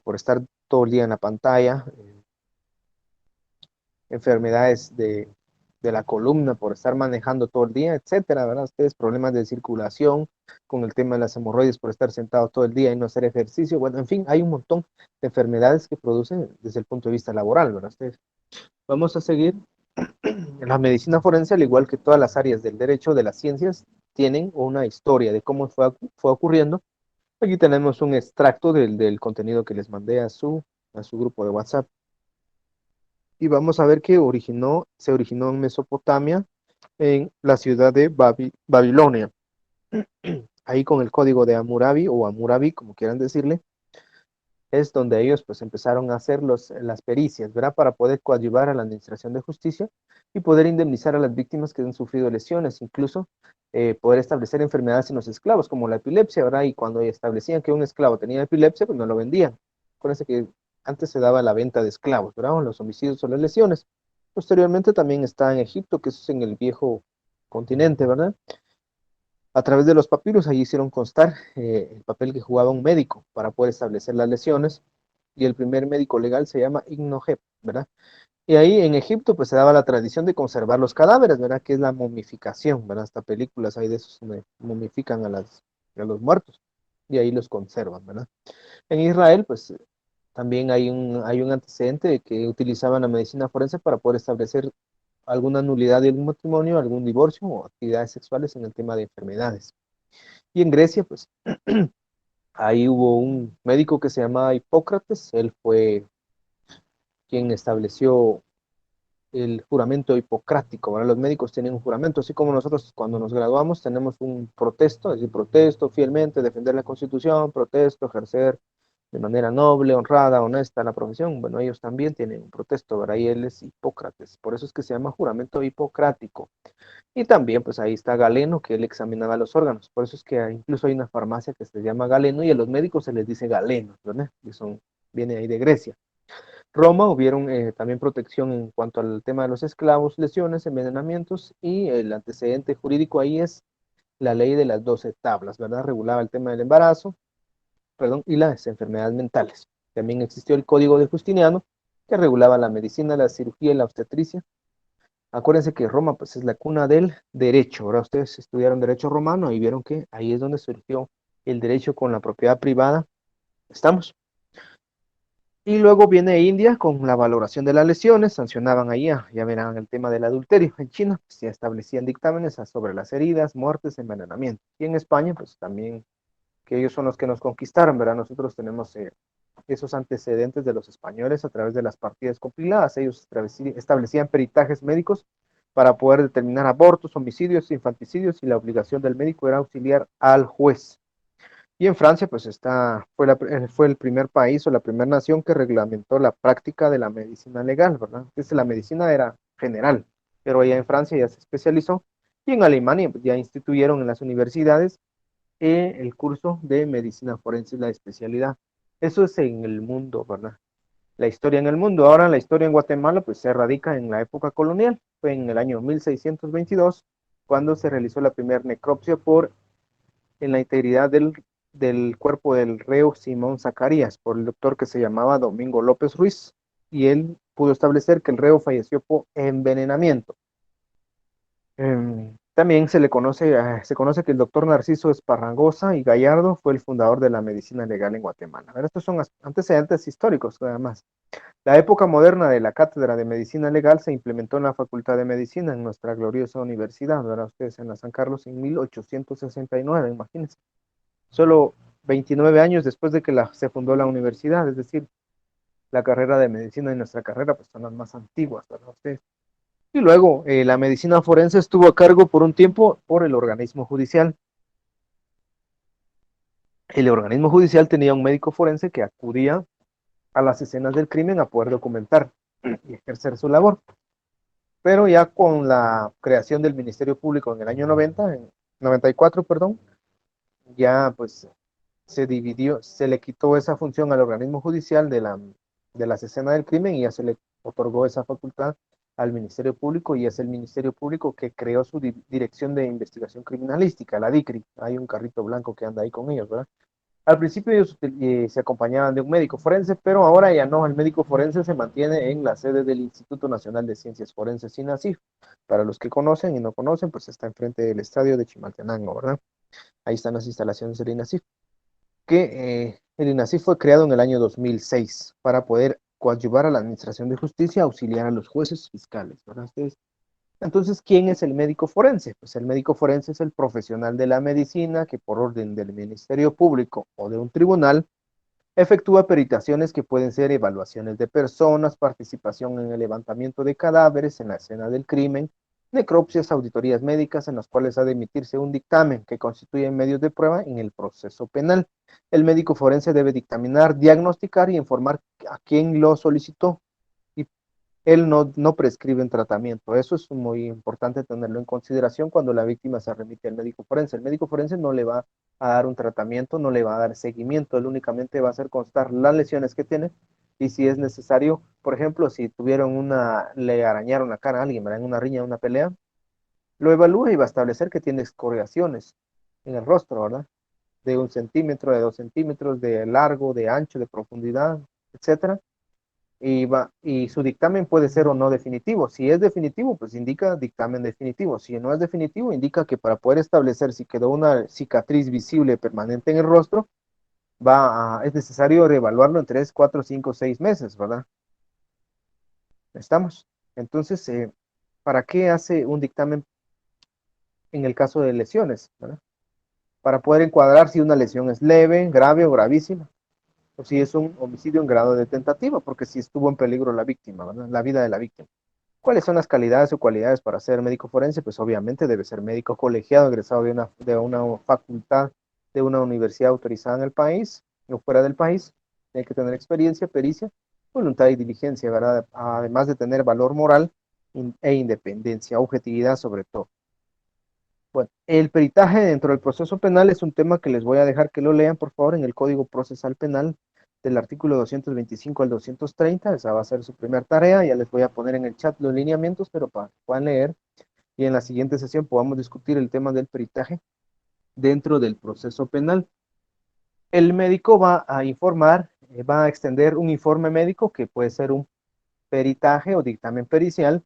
Speaker 8: por estar todo el día en la pantalla, enfermedades de la columna por estar manejando todo el día, etcétera, ¿verdad? Ustedes, problemas de circulación con el tema de las hemorroides por estar sentado todo el día y no hacer ejercicio, bueno, en fin, hay un montón de enfermedades que producen desde el punto de vista laboral, ¿verdad? Ustedes, vamos a seguir. La medicina forense, al igual que todas las áreas del derecho, de las ciencias, tienen una historia de cómo fue ocurriendo. Aquí tenemos un extracto del contenido que les mandé a su grupo de WhatsApp. Y vamos a ver que se originó en Mesopotamia, en la ciudad de Babilonia. Ahí con el código de Hammurabi, o Hammurabi, como quieran decirle, es donde ellos pues empezaron a hacer las pericias, ¿verdad? Para poder coadyuvar a la administración de justicia y poder indemnizar a las víctimas que han sufrido lesiones, incluso poder establecer enfermedades en los esclavos, como la epilepsia, ¿verdad? Y cuando establecían que un esclavo tenía epilepsia, pues no lo vendían. Acuérdense que antes se daba la venta de esclavos, ¿verdad? O los homicidios o las lesiones. Posteriormente también está en Egipto, que eso es en el viejo continente, ¿verdad? A través de los papiros, ahí hicieron constar el papel que jugaba un médico para poder establecer las lesiones, y el primer médico legal se llama Ibn-Heb, ¿verdad? Y ahí en Egipto pues se daba la tradición de conservar los cadáveres, ¿verdad? Que es la momificación, ¿verdad? Hasta películas hay de esos donde momifican a los muertos y ahí los conservan, ¿verdad? En Israel pues también hay un antecedente de que utilizaban la medicina forense para poder establecer alguna nulidad de un matrimonio, algún divorcio o actividades sexuales en el tema de enfermedades. Y en Grecia, pues, ahí hubo un médico que se llamaba Hipócrates. Él fue quien estableció el juramento hipocrático, ¿verdad? Los médicos tienen un juramento, así como nosotros cuando nos graduamos tenemos un protesto, es decir, protesto fielmente, defender la Constitución, protesto, ejercer de manera noble, honrada, honesta la profesión. Bueno, ellos también tienen un protesto, ¿verdad? Y él es Hipócrates, por eso es que se llama juramento hipocrático. Y también, pues ahí está Galeno, que él examinaba los órganos. Por eso es que incluso hay una farmacia que se llama Galeno y a los médicos se les dice Galeno, ¿verdad? Viene ahí de Grecia. Roma hubieron también protección en cuanto al tema de los esclavos, lesiones, envenenamientos, y el antecedente jurídico ahí es la ley de las 12 tablas, ¿verdad? Regulaba el tema del embarazo, perdón, y las enfermedades mentales. También existió el Código de Justiniano, que regulaba la medicina, la cirugía y la obstetricia. Acuérdense que Roma pues es la cuna del derecho, ¿verdad? Ustedes estudiaron derecho romano y vieron que ahí es donde surgió el derecho con la propiedad privada. ¿Estamos? Y luego viene India con la valoración de las lesiones, sancionaban ahí, ya verán el tema del adulterio. En China pues, se establecían dictámenes sobre las heridas, muertes, envenenamiento. Y en España pues también, que ellos son los que nos conquistaron, ¿verdad? Nosotros tenemos esos antecedentes de los españoles a través de las partidas compiladas. Ellos establecían peritajes médicos para poder determinar abortos, homicidios, infanticidios, y la obligación del médico era auxiliar al juez. Y en Francia, pues fue el primer país o la primera nación que reglamentó la práctica de la medicina legal, ¿verdad? Entonces la medicina era general, pero allá en Francia ya se especializó, y en Alemania pues, ya instituyeron en las universidades el curso de medicina forense, la especialidad. Eso es en el mundo, ¿verdad? La historia en el mundo. Ahora la historia en Guatemala pues se radica en la época colonial. Fue en el año 1622 cuando se realizó la primera necropsia en la integridad del del cuerpo del reo Simón Zacarías por el doctor que se llamaba Domingo López Ruiz, y él pudo establecer que el reo falleció por envenenamiento. También se conoce que el doctor Narciso Esparragosa y Gallardo fue el fundador de la medicina legal en Guatemala. A ver, estos son antecedentes históricos, además. La época moderna de la cátedra de medicina legal se implementó en la Facultad de Medicina en nuestra gloriosa universidad, ¿verdad? Ustedes en la San Carlos en 1869, imagínense. Solo 29 años después de que se fundó la universidad, es decir, la carrera de medicina y nuestra carrera pues son las más antiguas, ¿verdad? Ustedes. Y luego la medicina forense estuvo a cargo por un tiempo por el organismo judicial. El organismo judicial tenía un médico forense que acudía a las escenas del crimen a poder documentar y ejercer su labor. Pero ya con la creación del Ministerio Público en el año 94, perdón, ya pues se dividió, se le quitó esa función al organismo judicial de las escenas del crimen y ya se le otorgó esa facultad al Ministerio Público, y es el Ministerio Público que creó su Dirección de Investigación Criminalística, la DICRI. Hay un carrito blanco que anda ahí con ellos, ¿verdad? Al principio ellos se acompañaban de un médico forense, pero ahora ya no, el médico forense se mantiene en la sede del Instituto Nacional de Ciencias Forenses, INACIF. Para los que conocen y no conocen, pues está enfrente del estadio de Chimaltenango, ¿verdad? Ahí están las instalaciones del INACIF, que el INACIF fue creado en el año 2006 para poder coadyuvar a la Administración de Justicia, auxiliar a los jueces fiscales, ¿verdad? Entonces, ¿quién es el médico forense? Pues el médico forense es el profesional de la medicina que por orden del Ministerio Público o de un tribunal efectúa peritaciones que pueden ser evaluaciones de personas, participación en el levantamiento de cadáveres en la escena del crimen, necropsias, auditorías médicas en las cuales ha de emitirse un dictamen que constituye medios de prueba en el proceso penal. El médico forense debe dictaminar, diagnosticar y informar a quién lo solicitó. Él no prescribe un tratamiento. Eso es muy importante tenerlo en consideración cuando la víctima se remite al médico forense. El médico forense no le va a dar un tratamiento, no le va a dar seguimiento, él únicamente va a hacer constar las lesiones que tiene, y si es necesario, por ejemplo, si le arañaron la cara a alguien, ¿verdad? En una riña, una pelea, lo evalúa y va a establecer que tiene escoriaciones en el rostro, ¿verdad? De 1 centímetro, de 2 centímetros, de largo, de ancho, de profundidad, etcétera. Y su dictamen puede ser o no definitivo. Si es definitivo, pues indica dictamen definitivo. Si no es definitivo, indica que para poder establecer si quedó una cicatriz visible permanente en el rostro, es necesario reevaluarlo en 3, 4, 5, 6 meses, ¿verdad? ¿Estamos? Entonces, ¿para qué hace un dictamen en el caso de lesiones, ¿verdad? Para poder encuadrar si una lesión es leve, grave o gravísima, o si es un homicidio en grado de tentativa, porque si estuvo en peligro la víctima, ¿verdad? La vida de la víctima. ¿Cuáles son las calidades o cualidades para ser médico forense? Pues obviamente debe ser médico colegiado, egresado de una facultad, de una universidad autorizada en el país o fuera del país. Tiene que tener experiencia, pericia, voluntad y diligencia, ¿verdad? Además de tener valor moral e independencia, objetividad sobre todo. Bueno, el peritaje dentro del proceso penal es un tema que les voy a dejar que lo lean, por favor, en el Código Procesal Penal del artículo 225 al 230. Esa va a ser su primera tarea. Ya les voy a poner en el chat los lineamientos, pero para que puedan leer y en la siguiente sesión podamos discutir el tema del peritaje dentro del proceso penal. El médico va a informar, va a extender un informe médico que puede ser un peritaje o dictamen pericial,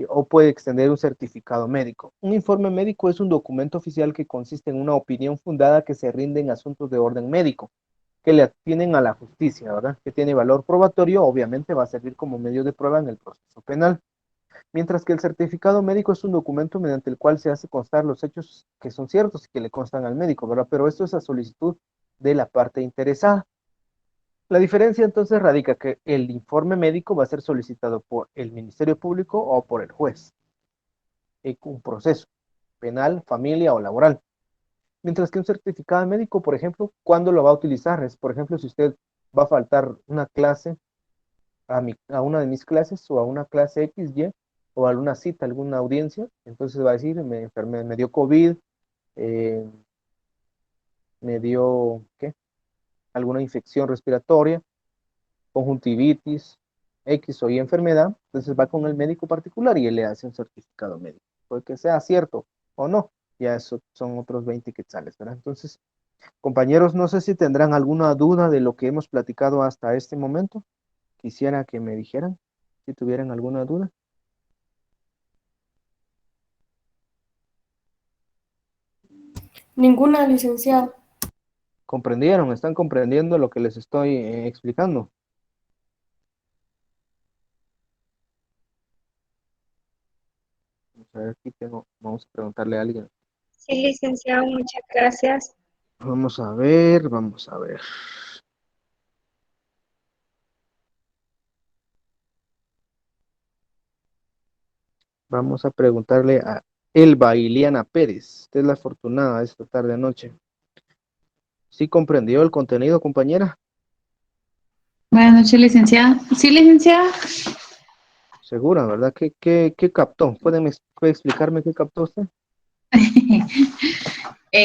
Speaker 8: o puede extender un certificado médico. Un informe médico es un documento oficial que consiste en una opinión fundada que se rinde en asuntos de orden médico, que le atienen a la justicia, ¿verdad? Que tiene valor probatorio, obviamente va a servir como medio de prueba en el proceso penal. Mientras que el certificado médico es un documento mediante el cual se hace constar los hechos que son ciertos y que le constan al médico, ¿verdad? Pero esto es a solicitud de la parte interesada. La diferencia entonces radica que el informe médico va a ser solicitado por el Ministerio Público o por el juez en un proceso penal, familia o laboral. Mientras que un certificado médico, por ejemplo, ¿cuándo lo va a utilizar? Es, por ejemplo, si usted va a faltar una clase, a una de mis clases o a una clase XY o a alguna cita, alguna audiencia, entonces va a decir, me enfermé, me dio COVID, me dio, ¿qué? Alguna infección respiratoria, conjuntivitis, X o Y enfermedad, entonces va con el médico particular y él le hace un certificado médico. Puede que sea cierto o no, ya eso son otros 20 quetzales, ¿verdad? Entonces, Compañeros, no sé si tendrán alguna duda de lo que hemos platicado hasta este momento. Quisiera que me dijeran si tuvieran alguna duda.
Speaker 6: Ninguna, licenciado.
Speaker 8: ¿Comprendieron? ¿Están comprendiendo lo que les estoy explicando? Vamos a ver, aquí tengo, vamos a preguntarle a alguien.
Speaker 1: Sí, licenciado, muchas gracias.
Speaker 8: Vamos a ver, vamos a ver. Vamos a preguntarle a Elba Iliana Pérez. Usted es la afortunada esta tarde noche. ¿Sí comprendió el contenido, compañera?
Speaker 7: Buenas noches, licenciada. Sí, licenciada.
Speaker 8: Segura, ¿verdad? ¿Qué captó? ¿Puede explicarme qué captó usted?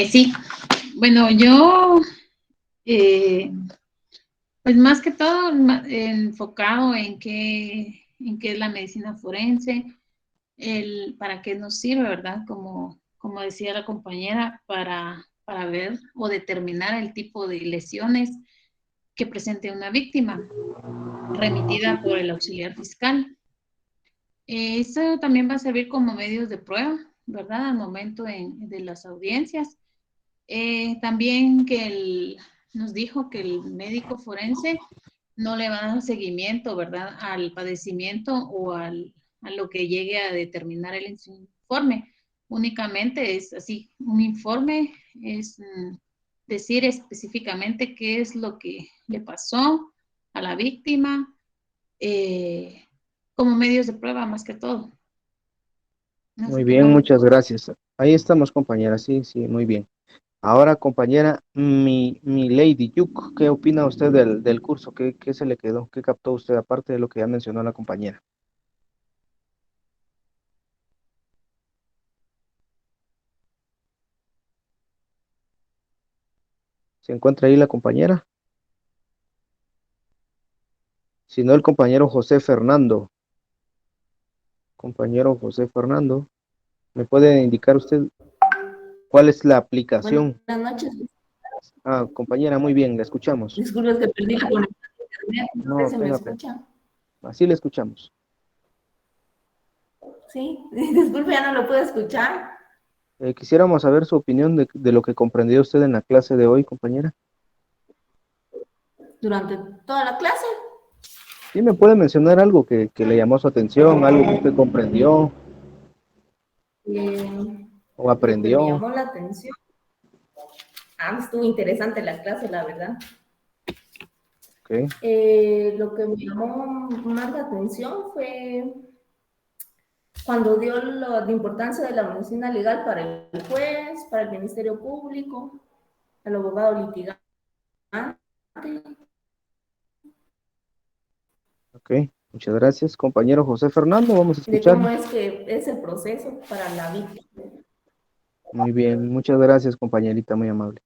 Speaker 7: Sí. Bueno, yo, pues más que todo, enfocado en qué es la medicina forense, para qué nos sirve, ¿verdad? Como decía la compañera, para ver o determinar el tipo de lesiones que presente una víctima remitida por el auxiliar fiscal. Eso también va a servir como medios de prueba, ¿verdad? Al momento de las audiencias. También nos dijo que el médico forense no le va a dar seguimiento, ¿verdad? Al padecimiento o a lo que llegue a determinar el informe. Únicamente es así, un informe es decir específicamente qué es lo que le pasó a la víctima, como medios de prueba más que todo. No
Speaker 8: Muy
Speaker 7: sé qué
Speaker 8: bien,
Speaker 7: más.
Speaker 8: muchas gracias. Ahí estamos, compañera. Sí, sí, muy bien. Ahora, compañera, mi Lady Yuk, ¿qué opina usted del curso? ¿Qué se le quedó? ¿Qué captó usted aparte de lo que ya mencionó la compañera? ¿Se encuentra ahí la compañera? Si no, el compañero José Fernando. Compañero José Fernando, ¿me puede indicar usted cuál es la
Speaker 9: Buenas
Speaker 8: aplicación?
Speaker 9: noches.
Speaker 8: Ah, compañera, muy bien, la escuchamos.
Speaker 9: Disculpe que perdí la conexión a internet. No sé
Speaker 8: No,
Speaker 9: si me
Speaker 8: tenga pena.
Speaker 9: escucha.
Speaker 8: Así le escuchamos.
Speaker 9: Sí, disculpe, ya no lo puedo escuchar.
Speaker 8: Quisiéramos saber su opinión de lo que comprendió usted en la clase de hoy, compañera.
Speaker 9: Durante toda la clase.
Speaker 8: ¿Sí me puede mencionar algo que le llamó su atención, algo que usted comprendió o
Speaker 9: Lo que me
Speaker 8: aprendió?
Speaker 9: llamó la atención. Estuvo interesante la clase, la verdad.
Speaker 8: Ok,
Speaker 9: Lo que me llamó más la atención fue cuando dio la importancia de la medicina legal para el juez, para el Ministerio Público, al abogado litigante.
Speaker 8: ok, muchas gracias. Compañero José Fernando, vamos a
Speaker 9: De cómo
Speaker 8: escucharlo.
Speaker 9: es que es el proceso para la víctima.
Speaker 8: Muy bien, muchas gracias, compañerita, muy amable.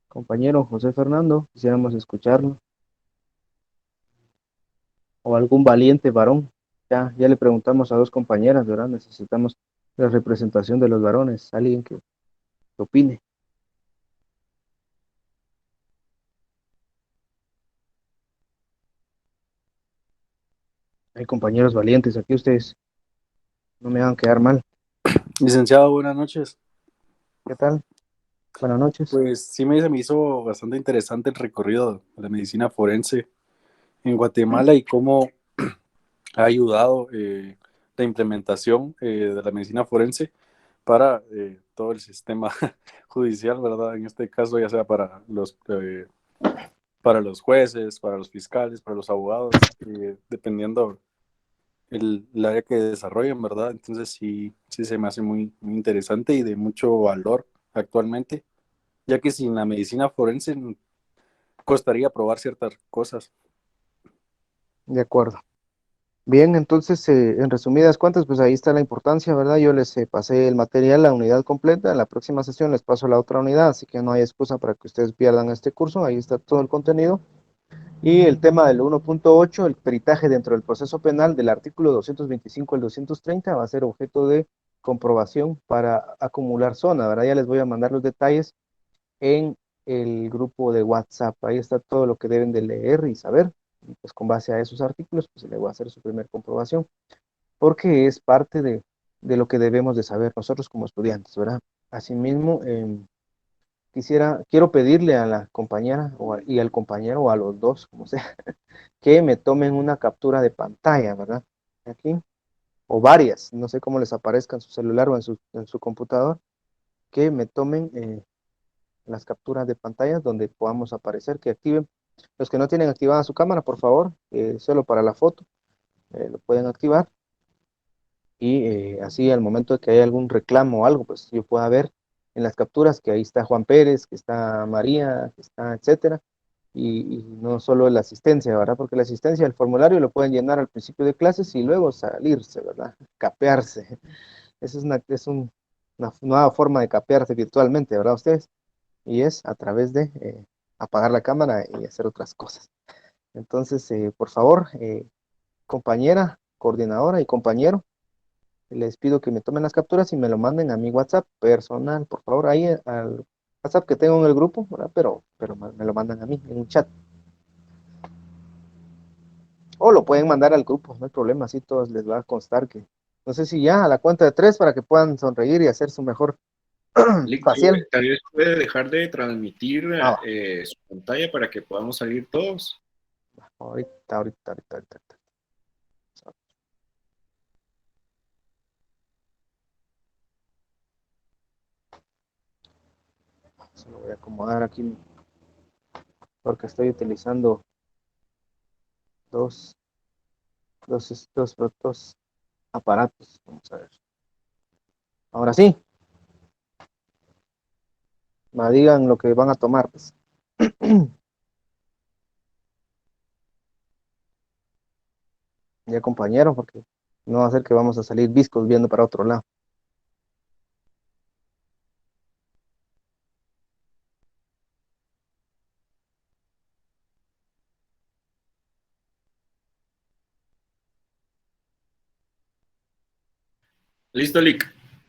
Speaker 8: Compañero José Fernando, quisiéramos escucharlo. O algún valiente varón. Ya le preguntamos a dos compañeras, ¿verdad? Necesitamos la representación de los varones, alguien que opine. Hay compañeros valientes, aquí ustedes no me hagan quedar mal.
Speaker 10: Licenciado, buenas noches.
Speaker 8: ¿Qué tal? Buenas noches.
Speaker 10: Pues sí se me hizo bastante interesante el recorrido de la medicina forense en Guatemala y cómo ha ayudado la implementación de la medicina forense para todo el sistema judicial, ¿verdad? En este caso, ya sea para los jueces, para los fiscales, para los abogados, dependiendo el área que desarrollen, ¿verdad? Entonces sí se me hace muy interesante y de mucho valor actualmente, ya que sin la medicina forense costaría probar ciertas cosas.
Speaker 8: De acuerdo. Bien, entonces, en resumidas cuentas, pues ahí está la importancia, ¿verdad? Yo les pasé el material, la unidad completa. En la próxima sesión les paso la otra unidad, así que no hay excusa para que ustedes pierdan este curso. Ahí está todo el contenido. Y el tema del 1.8, el peritaje dentro del proceso penal del artículo 225 al 230, va a ser objeto de comprobación para acumular zona, ¿verdad? Ya les voy a mandar los detalles en el grupo de WhatsApp. Ahí está todo lo que deben de leer y saber. Y pues con base a esos artículos, pues le voy a hacer su primer comprobación, porque es parte de lo que debemos de saber nosotros como estudiantes, ¿verdad? Asimismo, quiero pedirle a la compañera y al compañero, o a los dos, como sea, que me tomen una captura de pantalla, ¿verdad? Aquí, o varias, no sé cómo les aparezca en su celular o en su computador, que me tomen las capturas de pantallas donde podamos aparecer, que activen. Los que no tienen activada su cámara, por favor, solo para la foto, lo pueden activar. Y así al momento de que haya algún reclamo o algo, pues yo pueda ver en las capturas que ahí está Juan Pérez, que está María, que está etcétera, y no solo la asistencia, ¿verdad? Porque la asistencia, el formulario lo pueden llenar al principio de clases y luego salirse, ¿verdad? Capearse. Esa una nueva forma de capearse virtualmente, ¿verdad ustedes? Y es a través de apagar la cámara y hacer otras cosas. Entonces, por favor, compañera, coordinadora y compañero, les pido que me tomen las capturas y me lo manden a mi WhatsApp personal, por favor, ahí al WhatsApp que tengo en el grupo, ¿verdad? Pero me lo mandan a mí en un chat. O lo pueden mandar al grupo, no hay problema, así todos les va a constar que, no sé si ya a la cuenta de 3 para que puedan sonreír y hacer su mejor facial.
Speaker 3: Tal vez puede dejar de transmitir su pantalla para que podamos salir todos.
Speaker 8: Ahorita. Se lo voy a acomodar aquí porque estoy utilizando dos aparatos. Vamos a ver. Ahora sí. Me digan lo que van a tomar, pues. Ya compañeros, porque no va a ser que vamos a salir viscos viendo para otro lado.
Speaker 3: Listo, Lick.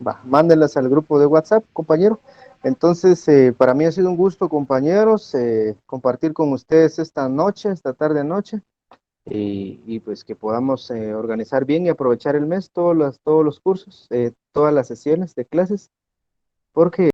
Speaker 8: Va, mándenlas al grupo de WhatsApp, compañero. Entonces, para mí ha sido un gusto, compañeros, compartir con ustedes esta noche, esta tarde-noche, y pues que podamos organizar bien y aprovechar el mes, todos los cursos, todas las sesiones de clases, porque